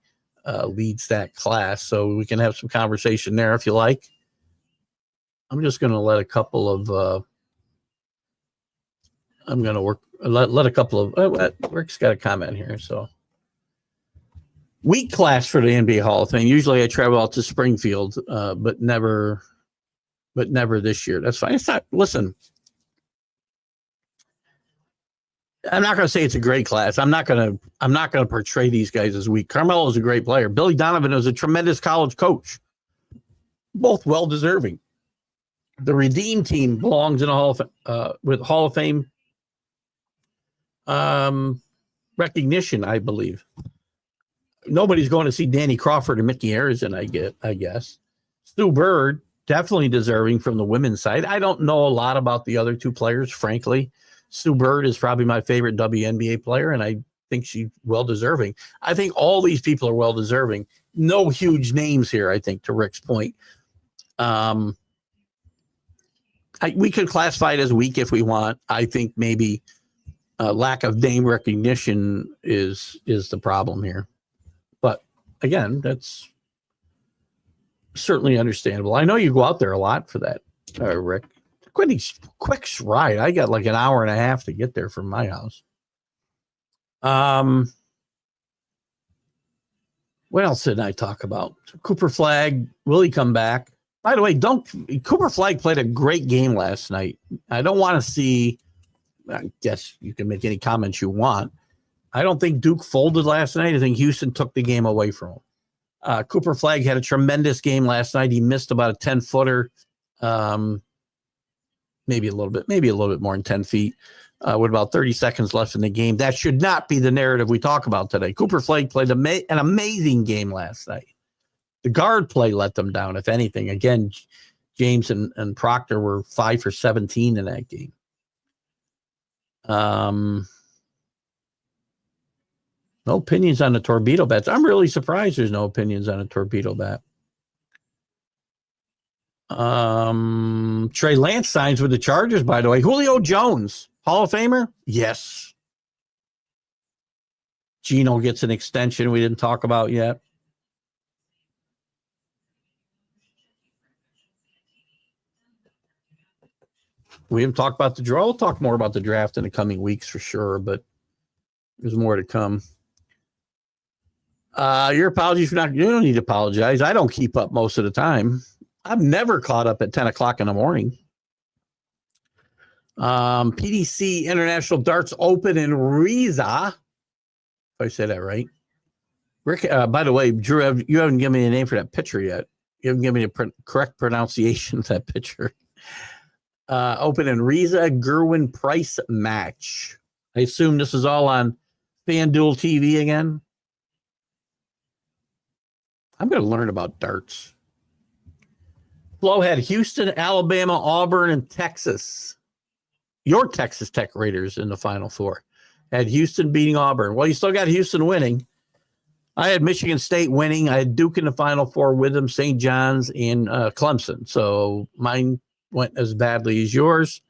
leads that class. So we can have some conversation there if you like. I'm just going to let a couple of. I'm going to let a couple of Rick's got a comment here. So week class for the NBA Hall of Fame. Usually I travel out to Springfield, but never this year. That's fine. It's not, listen, I'm not going to say it's a great class. I'm not going to portray these guys as weak. Carmelo is a great player. Billy Donovan is a tremendous college coach. Both well deserving. The Redeem team belongs in a Hall of with Hall of Fame recognition, I believe. Nobody's going to see Danny Crawford and Mickey Arison, I guess. Stu Bird, definitely deserving from the women's side. I don't know a lot about the other two players, frankly. Stu Bird is probably my favorite WNBA player, and I think she's well deserving. I think all these people are well deserving. No huge names here, I think, to Rick's point. we could classify it as weak if we want. I think maybe lack of name recognition is the problem here. But again, that's certainly understandable. I know you go out there a lot for that, Rick. Quick ride. I got like an hour and a half to get there from my house. What else did I talk about? Cooper Flagg, will he come back? By the way, Cooper Flagg played a great game last night. I don't want to see, I guess you can make any comments you want. I don't think Duke folded last night. I think Houston took the game away from him. Cooper Flagg had a tremendous game last night. He missed about a 10-footer, maybe a little bit more than 10 feet, with about 30 seconds left in the game. That should not be the narrative we talk about today. Cooper Flagg played an amazing game last night. The guard play let them down, if anything. Again, James and Proctor were 5 for 17 in that game. No opinions on the torpedo bats. I'm really surprised there's no opinions on a torpedo bat. Trey Lance signs with the Chargers, by the way. Julio Jones, Hall of Famer? Yes. Geno gets an extension we didn't talk about yet. We haven't talked about the draft. We'll talk more about the draft in the coming weeks for sure, but there's more to come. Your apologies for not, you don't need to apologize. I don't keep up most of the time. I've never caught up at 10 o'clock in the morning. PDC International Darts Open in Riza. If I say that right. Rick, by the way, Drew, you haven't given me a name for that pitcher yet. You haven't given me the correct pronunciation of that pitcher. Open in Riza, Gerwin Price match. I assume this is all on FanDuel TV again. I'm going to learn about darts. Flo had Houston, Alabama, Auburn, and Texas. Your Texas Tech Raiders in the Final Four. Had Houston beating Auburn. Well, you still got Houston winning. I had Michigan State winning. I had Duke in the Final Four with them, St. John's, and Clemson. So mine went as badly as yours.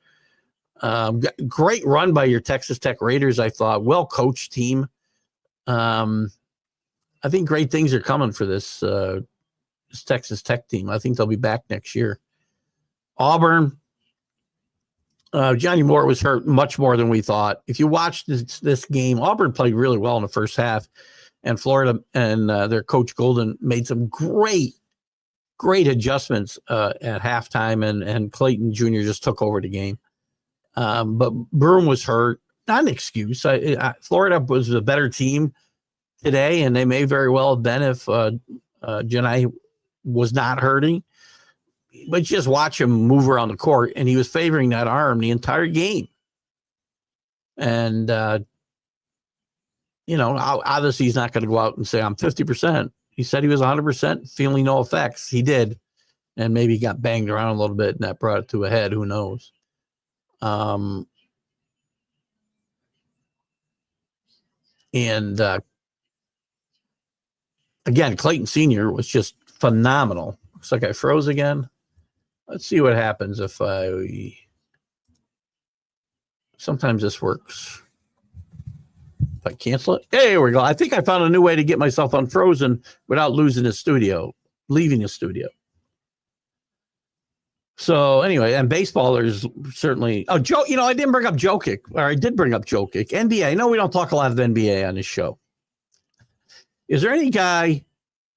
Great run by your Texas Tech Raiders, I thought. Well-coached team. I think great things are coming for this Texas Tech team. I think they'll be back next year. Auburn, Johnny Moore was hurt much more than we thought. If you watched this game, Auburn played really well in the first half, and Florida and their coach Golden made some great adjustments at halftime, and Clayton Jr. just took over the game. But Broome was hurt. Not an excuse. Florida was a better team today, and they may very well have been if Janai was not hurting. But just watch him move around the court, and he was favoring that arm the entire game. And, obviously he's not going to go out and say, I'm 50%. He said he was 100%, feeling no effects. He did. And maybe he got banged around a little bit, and that brought it to a head. Who knows? Again, Clayton Sr. was just phenomenal. Looks like I froze again. Let's see what happens if sometimes this works. If I cancel it, there we go. I think I found a new way to get myself unfrozen without leaving the studio. So anyway, and baseball is certainly, Joe, I didn't bring up Jokic, or I did bring up Jokic. NBA, I know we don't talk a lot of NBA on this show. Is there any guy,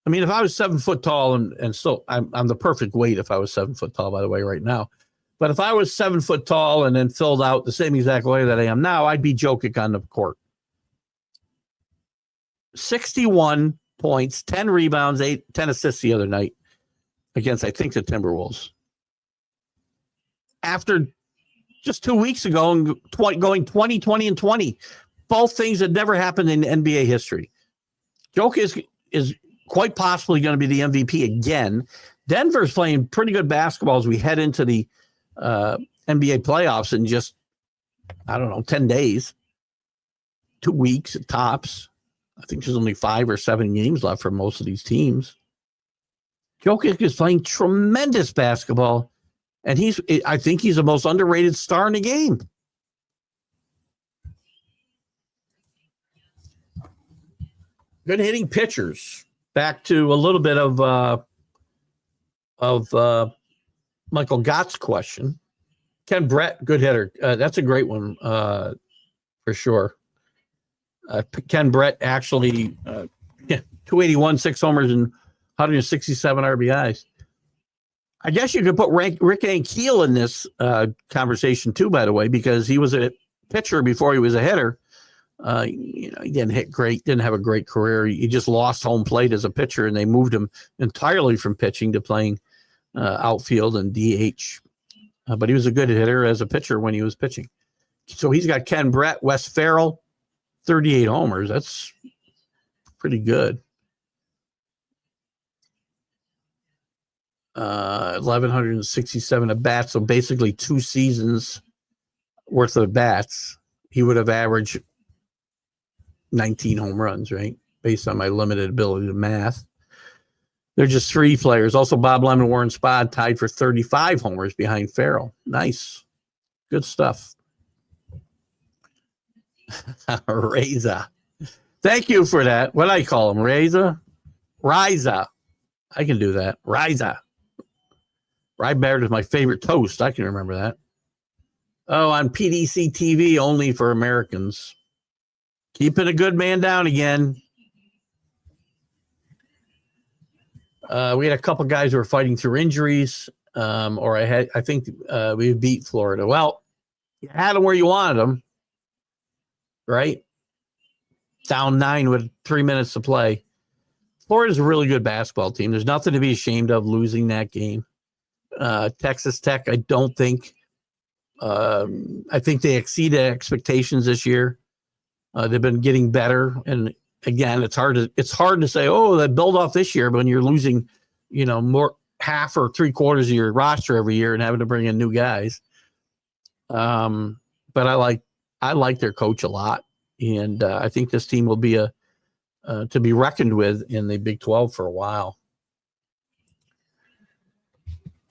I mean, if I was 7 foot tall and still, I'm the perfect weight if I was 7 foot tall, by the way, right now. But if I was 7 foot tall and then filled out the same exact way that I am now, I'd be Jokic on the court. 61 points, 10 rebounds, 10 assists the other night against, I think, the Timberwolves. After just 2 weeks ago, going 20, 20, and 20. Both things that never happened in NBA history. Jokic is quite possibly going to be the MVP again. Denver's playing pretty good basketball as we head into the NBA playoffs in just, 10 days. 2 weeks at tops. I think there's only 5 or 7 games left for most of these teams. Jokic is playing tremendous basketball. And I think he's the most underrated star in the game. Good hitting pitchers. Back to a little bit of Michael Gott's question. Ken Brett, good hitter. That's a great one for sure. Ken Brett actually, 281, 6 homers, and 167 RBIs. I guess you could put Rick Ankiel in this conversation too, by the way, because he was a pitcher before he was a hitter. He didn't hit great, didn't have a great career. He just lost home plate as a pitcher, and they moved him entirely from pitching to playing outfield and DH. But he was a good hitter as a pitcher when he was pitching. So he's got Ken Brett, Wes Farrell, 38 homers. That's pretty good. 1,167 at bats. So basically 2 seasons worth of bats. He would have averaged 19 home runs, right? Based on my limited ability to math. They're just 3 players. Also, Bob Lemon, Warren Spahn tied for 35 homers behind Farrell. Nice. Good stuff. Reza. Thank you for that. What do I call him? Reza? Riza. I can do that. Riza. Rye Baird is my favorite toast. I can remember that. Oh, on PDC TV, only for Americans. Keeping a good man down again. We had a couple guys who were fighting through injuries, I think we beat Florida. Well, you had them where you wanted them, right? Down 9 with 3 minutes to play. Florida's a really good basketball team. There's nothing to be ashamed of losing that game. Texas Tech, I don't think. I think they exceeded expectations this year. They've been getting better, and again, it's hard to say, oh, they build off this year, but when you're losing, more half or 3/4 of your roster every year and having to bring in new guys. But I like their coach a lot, and I think this team will be to be reckoned with in the Big 12 for a while.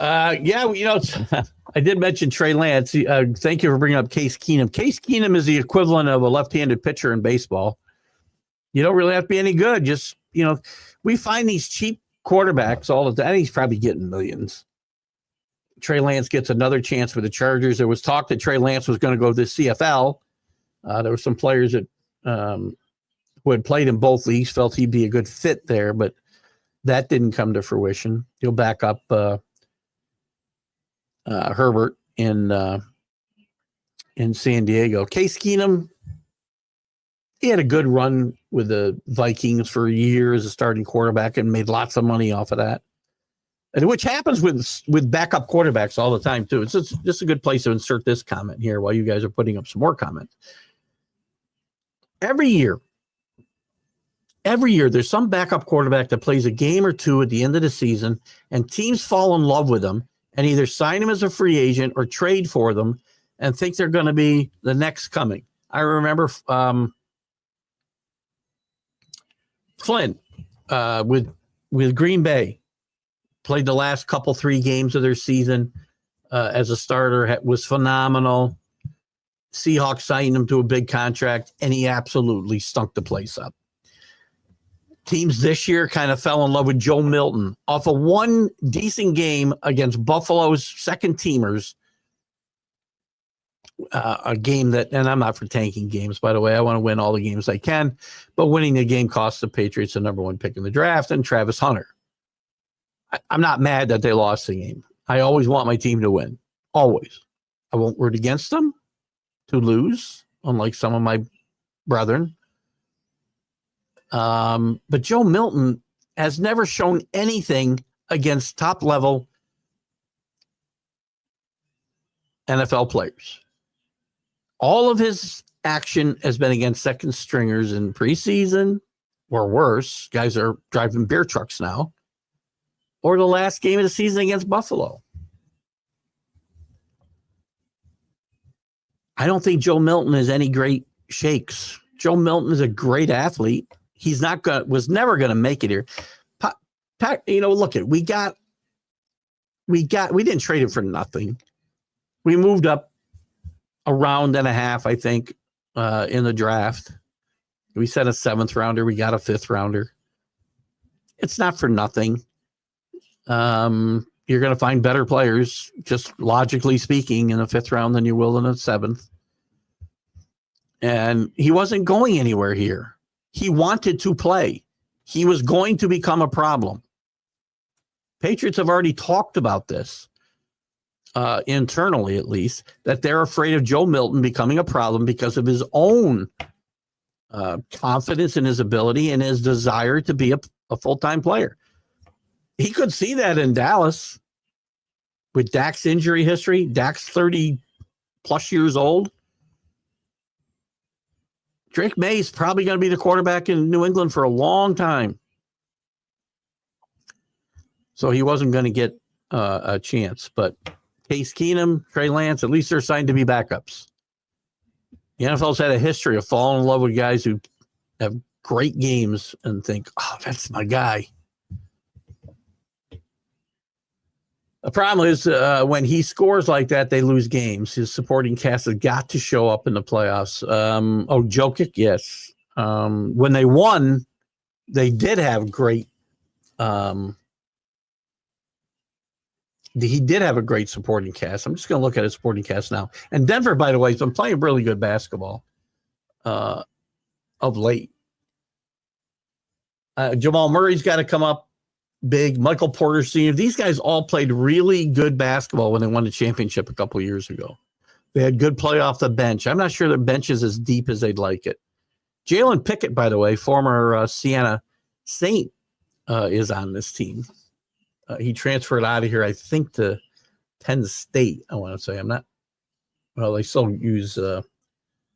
I did mention Trey Lance. Thank you for bringing up Case Keenum. Case Keenum is the equivalent of a left-handed pitcher in baseball. You don't really have to be any good. Just, we find these cheap quarterbacks all the time. He's probably getting millions. Trey Lance gets another chance with the Chargers. There was talk that Trey Lance was going to go to the CFL. There were some players that who had played in both leagues felt he'd be a good fit there, but that didn't come to fruition. He'll back up Herbert in San Diego. Case Keenum, he had a good run with the Vikings for a year as a starting quarterback and made lots of money off of that. And which happens with backup quarterbacks all the time too. It's just a good place to insert this comment here while you guys are putting up some more comments. Every year, there's some backup quarterback that plays a game or two at the end of the season, and teams fall in love with them and either sign him as a free agent or trade for them and think they're going to be the next coming. I remember Flynn with Green Bay, played the last 3 games of their season as a starter, was phenomenal. Seahawks signed him to a big contract, and he absolutely stunk the place up. Teams this year kind of fell in love with Joe Milton off of one decent game against Buffalo's second teamers. A game that, and I'm not for tanking games, by the way. I want to win all the games I can, but winning the game cost the Patriots the number 1 pick in the draft and Travis Hunter. I'm not mad that they lost the game. I always want my team to win. Always. I won't root against them to lose, unlike some of my brethren. But Joe Milton has never shown anything against top-level NFL players. All of his action has been against second stringers in preseason, or worse, guys are driving beer trucks now, or the last game of the season against Buffalo. I don't think Joe Milton is any great shakes. Joe Milton is a great athlete. Was never going to make it here. Look, we got we didn't trade him for nothing. We moved up a round and a half, I think, in the draft. We said a 7th rounder. We got a 5th rounder. It's not for nothing. You're going to find better players, just logically speaking, in the 5th round than you will in the 7th. And he wasn't going anywhere here. He wanted to play. He was going to become a problem. Patriots have already talked about this, internally at least, that they're afraid of Joe Milton becoming a problem because of his own confidence in his ability and his desire to be a full-time player. He could see that in Dallas with Dak's injury history. Dak's 30-plus years old. Drake May's probably going to be the quarterback in New England for a long time. So he wasn't going to get a chance. But Case Keenum, Trey Lance, at least they're signed to be backups. The NFL's had a history of falling in love with guys who have great games and think, oh, that's my guy. The problem is when he scores like that, they lose games. His supporting cast has got to show up in the playoffs. Jokic, yes. When they won, they did have great. He did have a great supporting cast. I'm just going to look at his supporting cast now. And Denver, by the way, has been playing really good basketball of late. Jamal Murray's got to come up big. Michael Porter Sr. These guys all played really good basketball when they won the championship a couple of years ago. They had good play off the bench. I'm not sure their bench is as deep as they'd like it. Jalen Pickett, by the way, former Siena Saint, is on this team. He transferred out of here, I think, to Penn State, I want to say. They still use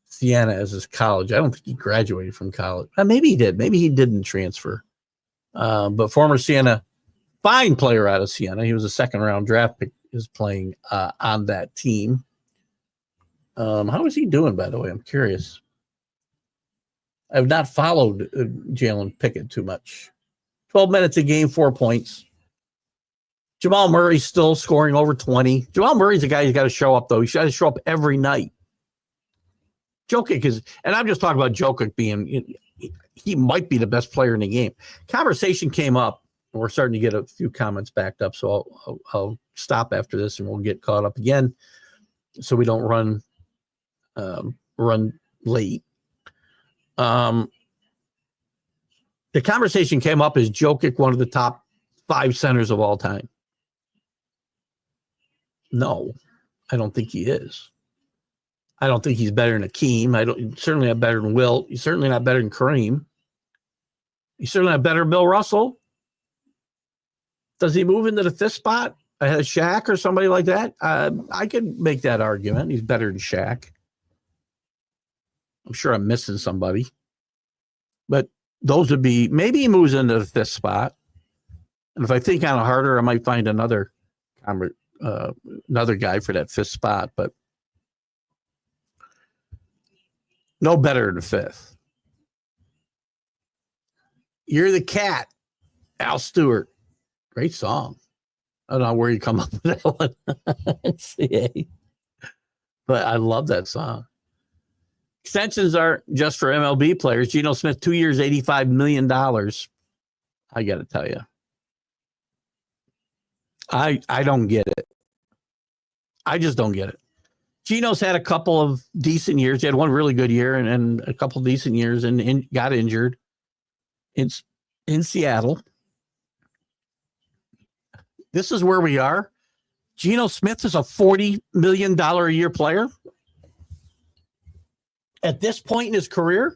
Siena as his college. I don't think he graduated from college. Maybe he did. Maybe he didn't transfer. But former Siena, fine player out of Siena. He was a 2nd-round draft pick, is playing on that team. How is he doing, by the way? I'm curious. I've not followed Jalen Pickett too much. 12 minutes a game, 4 points. Jamal Murray's still scoring over 20. Jamal Murray's a guy who's got to show up, though. He's got to show up every night. Jokic is, and I'm just talking about Jokic being, he might be the best player in the game. Conversation came up, and we're starting to get a few comments backed up, so I'll stop after this, and we'll get caught up again so we don't run late. The conversation came up, is Jokic one of the top 5 centers of all time? No, I don't think he is. I don't think he's better than Akeem. Certainly not better than Wilt. He's certainly not better than Kareem. He's certainly not better than Bill Russell. Does he move into the 5th spot ahead of Shaq or somebody like that? I could make that argument. He's better than Shaq. I'm sure I'm missing somebody. But those would be, maybe he moves into the 5th spot. And if I think on it harder, I might find another guy for that 5th spot, but no better than 5th. You're the Cat, Al Stewart. Great song. I don't know where you come up with that one. CA. But I love that song. Extensions are just for MLB players. Geno Smith, 2 years, $85 million. I got to tell you. I don't get it. I just don't get it. Geno's had a couple of decent years. He had one really good year and a couple decent years and got injured in Seattle. This is where we are. Geno Smith is a $40 million a year player. At this point in his career,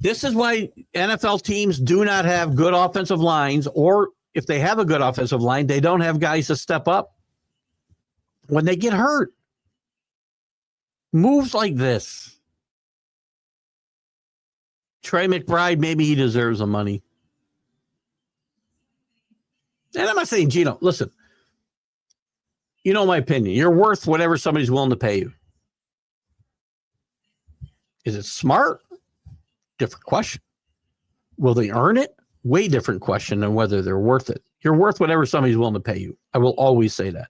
this is why NFL teams do not have good offensive lines, or if they have a good offensive line, they don't have guys to step up when they get hurt. Moves like this. Trey McBride, maybe he deserves the money. And I'm not saying Geno, listen, you know my opinion. You're worth whatever somebody's willing to pay you. Is it smart? Different question. Will they earn it? Way different question than whether they're worth it. You're worth whatever somebody's willing to pay you. I will always say that.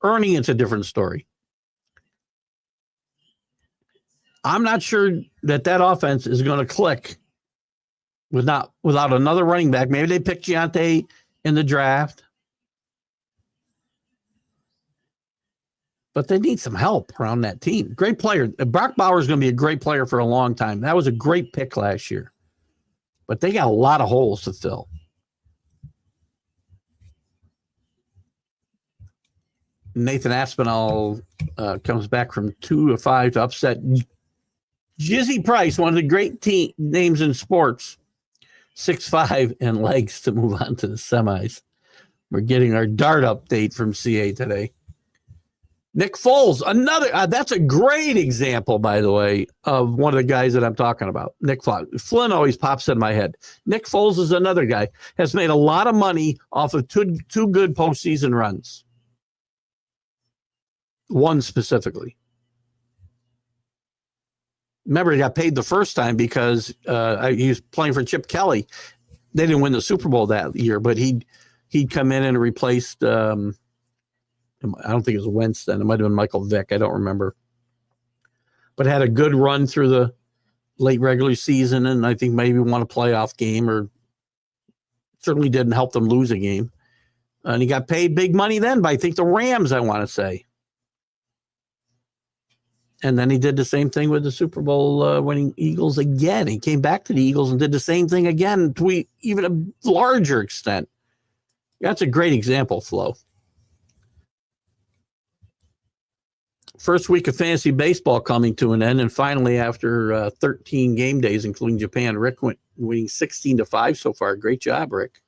Earning, it's a different story. I'm not sure that offense is going to click without another running back. Maybe they pick Giante in the draft. But they need some help around that team. Great player. Brock Bowers is going to be a great player for a long time. That was a great pick last year. But they got a lot of holes to fill. Nathan Aspinall comes back from 2-5 to upset Jizzy Price, one of the great names in sports. 6'5" and legs to move on to the semis. We're getting our dart update from CA today. Nick Foles, another, that's a great example, by the way, of one of the guys that I'm talking about. Nick Foles. Flynn always pops in my head. Nick Foles is another guy, has made a lot of money off of two good postseason runs. One specifically. Remember, he got paid the first time because he was playing for Chip Kelly. They didn't win the Super Bowl that year, but he'd come in and replaced I don't think it was Wentz then. It might have been Michael Vick. I don't remember. But had a good run through the late regular season, and I think maybe won a playoff game, or certainly didn't help them lose a game. And he got paid big money then by, I think, the Rams, I want to say. And then he did the same thing with the Super Bowl winning Eagles again. He came back to the Eagles and did the same thing again to even a larger extent. That's a great example, Flo. First week of fantasy baseball coming to an end, and finally, after 13 game days, including Japan, Rick winning 16-5 so far. Great job, Rick.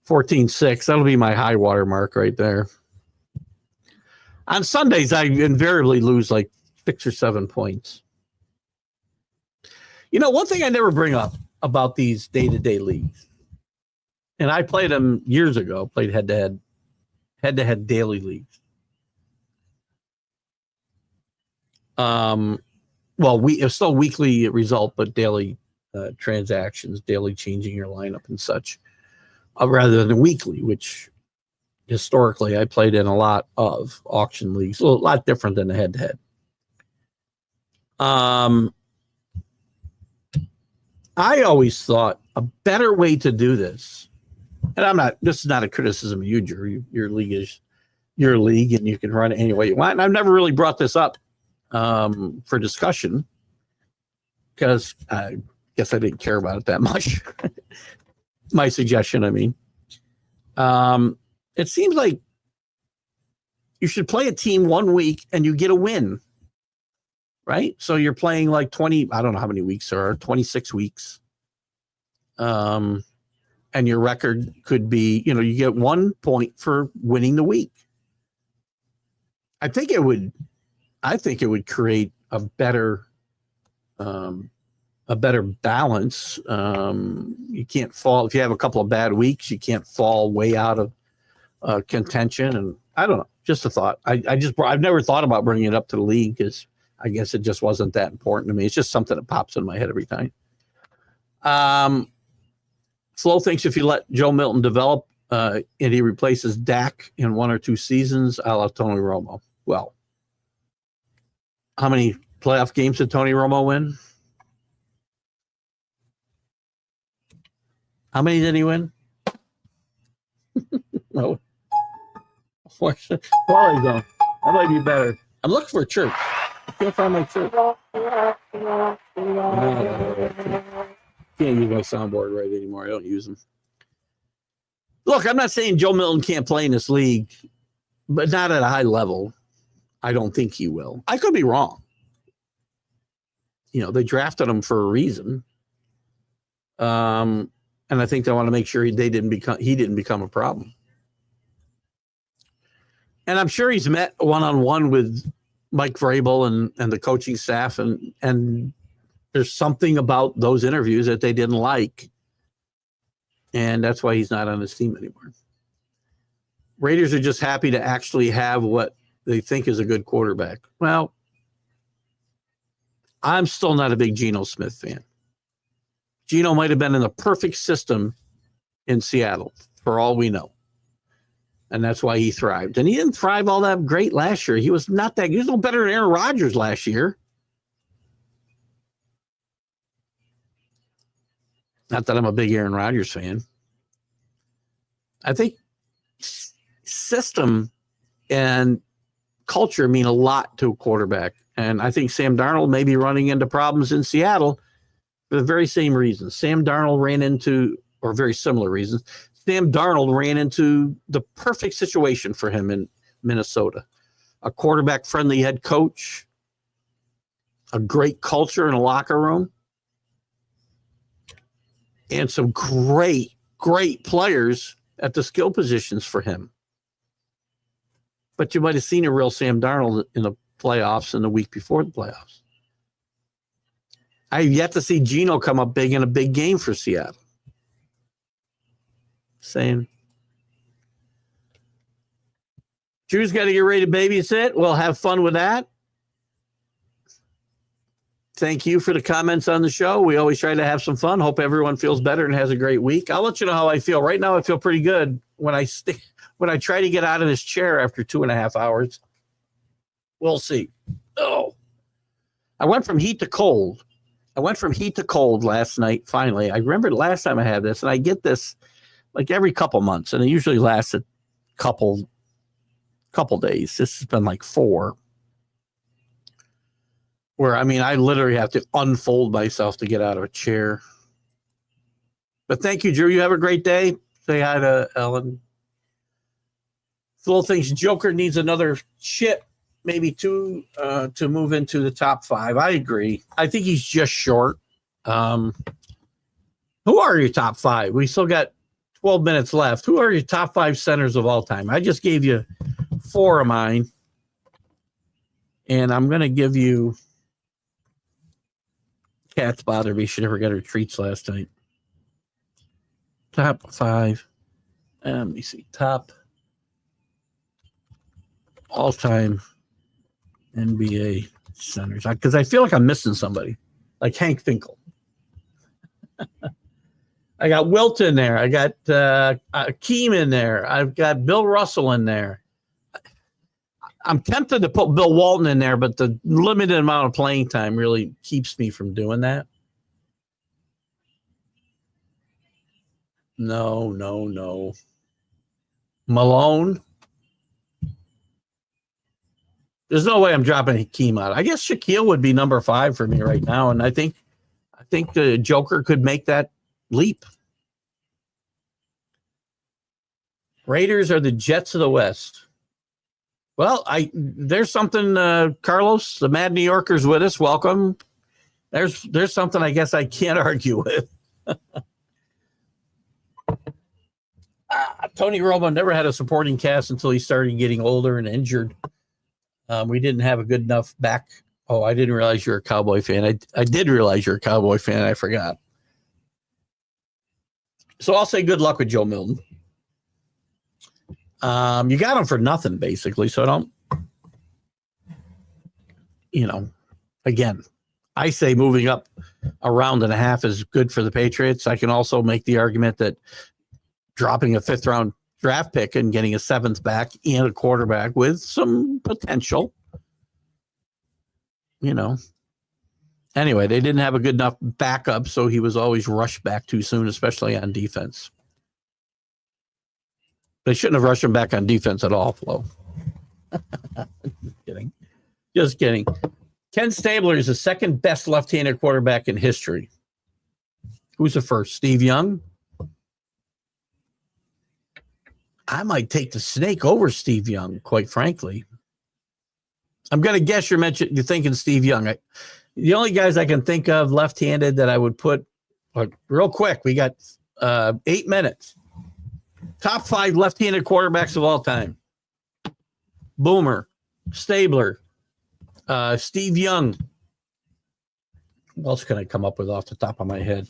14-6. That'll be my high water mark right there. On Sundays, I invariably lose like 6 or 7 points. You know, one thing I never bring up about these day-to-day leagues, and I played them years ago, played head-to-head daily leagues. It was still weekly result, but daily transactions, daily changing your lineup and such, rather than weekly, which historically I played in a lot of auction leagues, a lot different than the head-to-head. I always thought a better way to do this, and this is not a criticism of you, Drew. Your league is your league, and you can run it any way you want. And I've never really brought this up for discussion because I guess I didn't care about it that much. My suggestion, I mean. It seems like you should play a team 1 week and you get a win, right? So you're playing like 20, I don't know how many weeks there are, 26 weeks. And your record could be, you get 1 point for winning the week. I think it would create a better balance. You can't fall if you have a couple of bad weeks. You can't fall way out of contention. And I don't know, just a thought. I've never thought about bringing it up to the league because I guess it just wasn't that important to me. It's just something that pops in my head every time. Flo thinks if you let Joe Milton develop and he replaces Dak in 1 or 2 seasons, a la Tony Romo. Well, how many playoff games did Tony Romo win? How many did he win? No. Where are you going? That might be better. I'm looking for a church. I can't find my church. Can't use my soundboard right anymore. I don't use them. Look, I'm not saying Joe Milton can't play in this league, but not at a high level. I don't think he will. I could be wrong. They drafted him for a reason. And I think they want to make sure he didn't become a problem. And I'm sure he's met one-on-one with Mike Vrabel and the coaching staff, and there's something about those interviews that they didn't like. And that's why he's not on his team anymore. Raiders are just happy to actually have what they think is a good quarterback. Well, I'm still not a big Geno Smith fan. Geno might have been in the perfect system in Seattle. for all we know. And that's why he thrived. And he didn't thrive all that great last year. He was not that. He was no better than Aaron Rodgers last year. Not that I'm a big Aaron Rodgers fan. I think system and culture mean a lot to a quarterback. And I think Sam Darnold may be running into problems in Seattle for the very same reasons. Sam Darnold ran into, or very similar reasons, Sam Darnold ran into the perfect situation for him in Minnesota. A quarterback-friendly head coach, a great culture in a locker room, and some great players at the skill positions for him. But you might have seen a real Sam Darnold in the playoffs and the week before the playoffs. I've yet to see Geno come up big in a big game for Seattle. Saying, Drew's got to get ready to babysit. We'll have fun with that. Thank you for the comments on the show. We always try to have some fun. Hope everyone feels better and has a great week. I'll let you know how I feel. Right now, I feel pretty good. When I try to get out of this chair after 2.5 hours, we'll see. Oh, I went from heat to cold. Last night, finally. I remember the last time I had this, and I get this like every couple months, and it usually lasts a couple days. This has been like 4. Where, I mean, I literally have to unfold myself to get out of a chair. But thank you, Drew. You have a great day. Say hi to Ellen. Little things. Joker needs another chip, maybe 2, to move into the top 5. I agree. I think he's just short. Who are your top 5? We still got 12 minutes left. Who are your top 5 centers of all time? I just gave you 4 of mine. And I'm going to give you... Cats bother me. She never got her treats last night. Top 5. Let me see. Top all-time NBA centers. Because I feel like I'm missing somebody. Like Hank Finkel. I got Wilt in there. I got Keem in there. I've got Bill Russell in there. I'm tempted to put Bill Walton in there, but the limited amount of playing time really keeps me from doing that. No. Malone. There's no way I'm dropping Hakeem out. I guess Shaquille would be number 5 for me right now, and I think the Joker could make that leap. Raiders are the Jets of the West. Well, there's something, Carlos, the Mad New Yorker's with us. Welcome. There's something I guess I can't argue with. Tony Romo never had a supporting cast until he started getting older and injured. We didn't have a good enough back. Oh, I didn't realize you're a Cowboy fan. I did realize you're a Cowboy fan. I forgot. So I'll say good luck with Joe Milton. You got him for nothing, basically. So don't, again, I say moving up a round and a half is good for the Patriots. I can also make the argument that dropping a 5th round draft pick and getting a 7th back and a quarterback with some potential, Anyway, they didn't have a good enough backup, so he was always rushed back too soon, especially on defense. They shouldn't have rushed him back on defense at all, Flo. Just kidding. Ken Stabler is the 2nd best left-handed quarterback in history. Who's the first? Steve Young? I might take the snake over Steve Young, quite frankly. I'm going to guess you're thinking Steve Young. The only guys I can think of left-handed that I would put, real quick, we got 8 minutes. Top 5 left-handed quarterbacks of all time. Boomer, Stabler, Steve Young. What else can I come up with off the top of my head?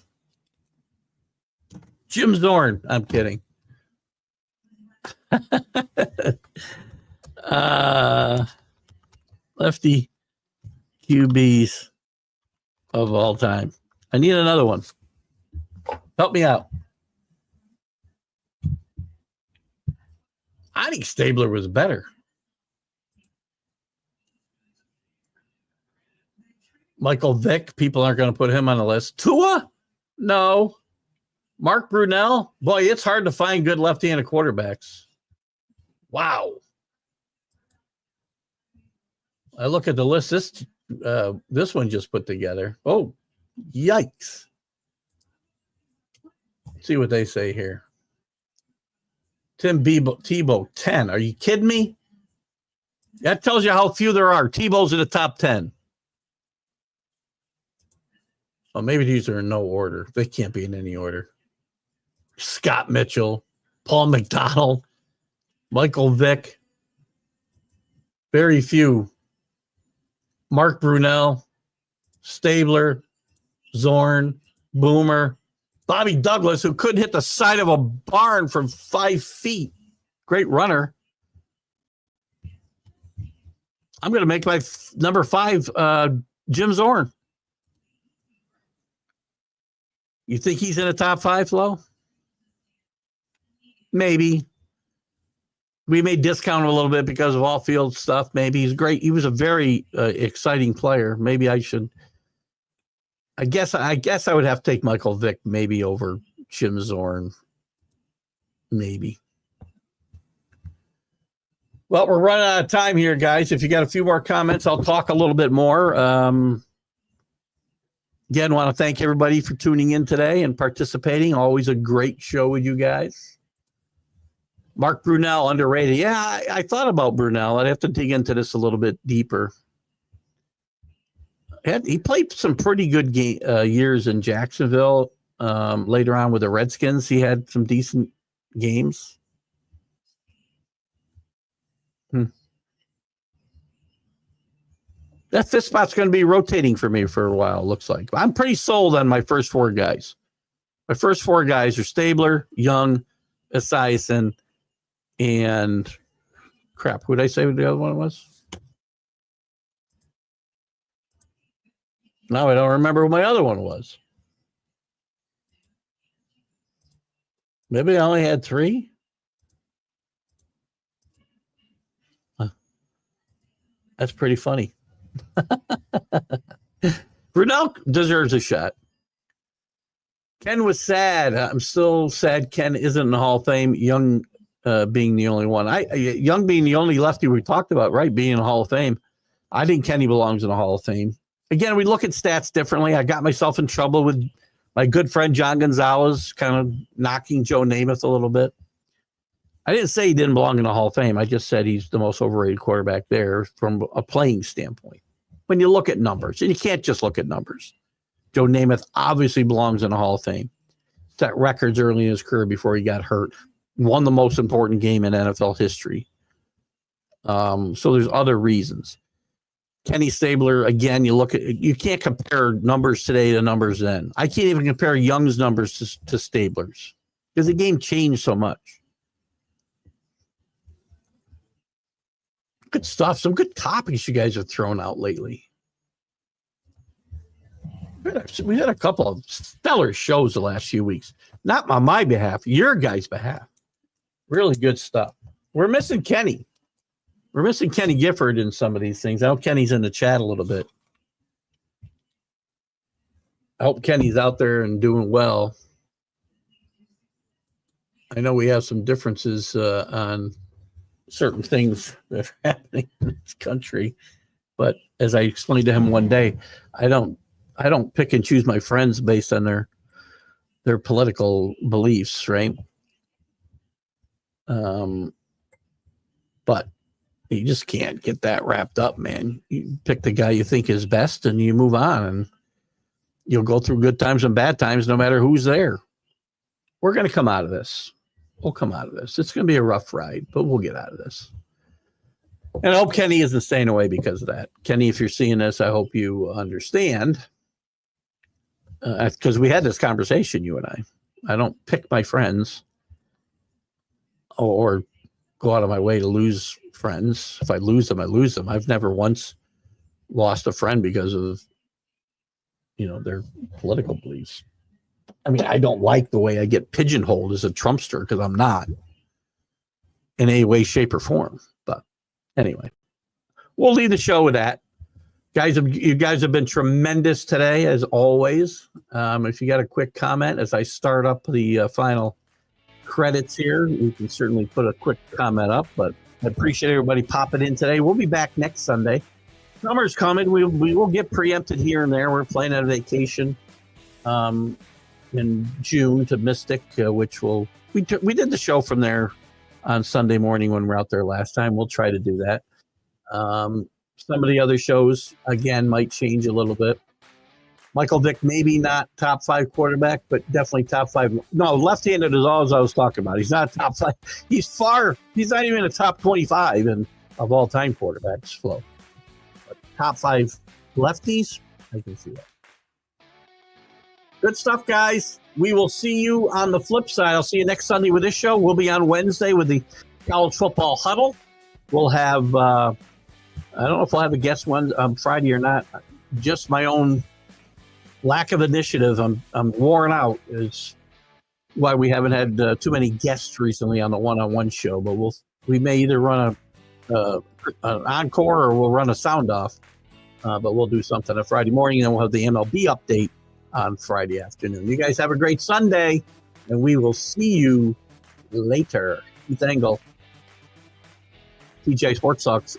Jim Zorn. I'm kidding. Lefty QBs of all time. I need another one. Help me out. I think Stabler was better. Michael Vick, people aren't going to put him on the list. Tua? No. Mark Brunell? Boy, it's hard to find good left-handed quarterbacks. Wow. I look at the list this one just put together. Oh, yikes. Let's see what they say here. Tim Tebow, 10. Are you kidding me? That tells you how few there are. Tebow's in the top 10. Well, maybe these are in no order. They can't be in any order. Scott Mitchell, Paul McDonald, Michael Vick. Very few. Mark Brunell, Stabler, Zorn, Boomer, Bobby Douglas, who couldn't hit the side of a barn from 5 feet. Great runner. I'm going to make my number 5 Jim Zorn. You think he's in the top 5, Flo? Maybe. We may discount him a little bit because of all-field stuff. Maybe he's great. He was a very exciting player. Maybe I should. I guess I would have to take Michael Vick maybe over Jim Zorn. Maybe. Well, we're running out of time here, guys. If you got a few more comments, I'll talk a little bit more. Again, want to thank everybody for tuning in today and participating. Always a great show with you guys. Mark Brunell, underrated. Yeah, I thought about Brunell. I'd have to dig into this a little bit deeper. He played some pretty good years in Jacksonville. Later on with the Redskins, he had some decent games. That 5th spot's going to be rotating for me for a while, looks like. I'm pretty sold on my first 4 guys. My first 4 guys are Stabler, Young, Esiason, and crap, who did I say the other one was? Now I don't remember what my other one was. Maybe I only had 3. That's pretty funny. Brunell deserves a shot. Ken was sad. I'm still sad Ken isn't in the Hall of Fame. Young being the only one. Young being the only lefty we talked about, right? Being in the Hall of Fame. I think Kenny belongs in the Hall of Fame. Again, we look at stats differently. I got myself in trouble with my good friend John Gonzalez kind of knocking Joe Namath a little bit. I didn't say he didn't belong in the Hall of Fame. I just said he's the most overrated quarterback there from a playing standpoint. When you look at numbers, and you can't just look at numbers. Joe Namath obviously belongs in the Hall of Fame. Set records early in his career before he got hurt. Won the most important game in NFL history. So there's other reasons. Kenny Stabler, again, you can't compare numbers today to numbers then. I can't even compare Young's numbers to Stabler's because the game changed so much. Good stuff. Some good topics you guys have thrown out lately. We had a couple of stellar shows the last few weeks. Not on my behalf, your guys' behalf. Really good stuff. We're missing Kenny. We're missing Kenny Gifford in some of these things. I hope Kenny's in the chat a little bit. I hope Kenny's out there and doing well. I know we have some differences on certain things that are happening in this country, but as I explained to him one day, I don't pick and choose my friends based on their political beliefs, right? But you just can't get that wrapped up, man. You pick the guy you think is best and you move on, and you'll go through good times and bad times no matter who's there. We're going to come out of this. We'll come out of this. It's going to be a rough ride, but we'll get out of this. And I hope Kenny isn't staying away because of that. Kenny, if you're seeing this, I hope you understand. Because we had this conversation, you and I. I don't pick my friends or go out of my way to lose friends. If I lose them, I lose them. I've never once lost a friend because of, their political beliefs. I mean, I don't like the way I get pigeonholed as a Trumpster because I'm not. in any way, shape, or form. But anyway, we'll leave the show with that. You guys have been tremendous today, as always. If you got a quick comment as I start up the final credits here, you can certainly put a quick comment up. But I appreciate everybody popping in today. We'll be back next Sunday. Summer's coming. We will get preempted here and there. We're playing on vacation in June to Mystic, which we did the show from there on Sunday morning when we were out there last time. We'll try to do that. Some of the other shows, again, might change a little bit. Michael Vick, maybe not top 5 quarterback, but definitely top 5. No, left-handed is all I was talking about. He's not top 5. He's not even a top 25 of all-time quarterbacks, Flo. But top 5 lefties, I can see that. Good stuff, guys. We will see you on the flip side. I'll see you next Sunday with this show. We'll be on Wednesday with the College Football Huddle. We'll have, I don't know if we'll have a guest one on Friday or not. Just my own lack of initiative. I'm worn out is why we haven't had too many guests recently on the one-on-one show. But we may either run an encore or we'll run a sound off. But we'll do something on Friday morning, and then we'll have the MLB update on Friday afternoon. You guys have a great Sunday, and we will see you later. Keith Engle, TGI Sports Talks,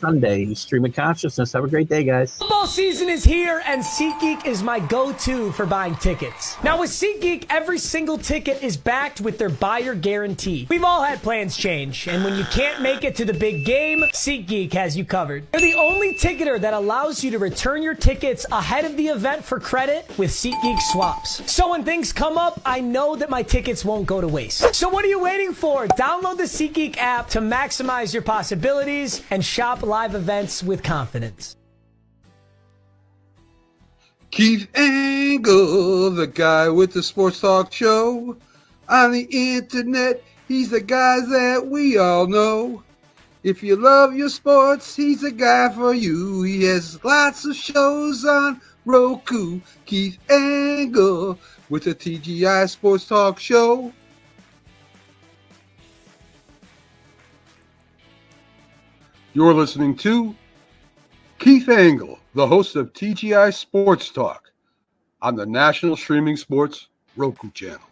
Sunday, Stream of Consciousness. Have a great day, guys. Football season is here, and SeatGeek is my go-to for buying tickets. Now, with SeatGeek, every single ticket is backed with their buyer guarantee. We've all had plans change, and when you can't make it to the big game, SeatGeek has you covered. They're the only ticketer that allows you to return your tickets ahead of the event for credit with SeatGeek swaps. So when things come up, I know that my tickets won't go to waste. So what are you waiting for? Download the SeatGeek app to maximize your possibilities and shop live events with confidence. Keith Engle, the guy with the sports talk show. On the internet, he's the guy that we all know. If you love your sports, he's the guy for you. He has lots of shows on Roku. Keith Engle with the TGI Sports Talk Show. You're listening to Keith Engle, the host of TGI Sports Talk on the National Streaming Sports Roku channel.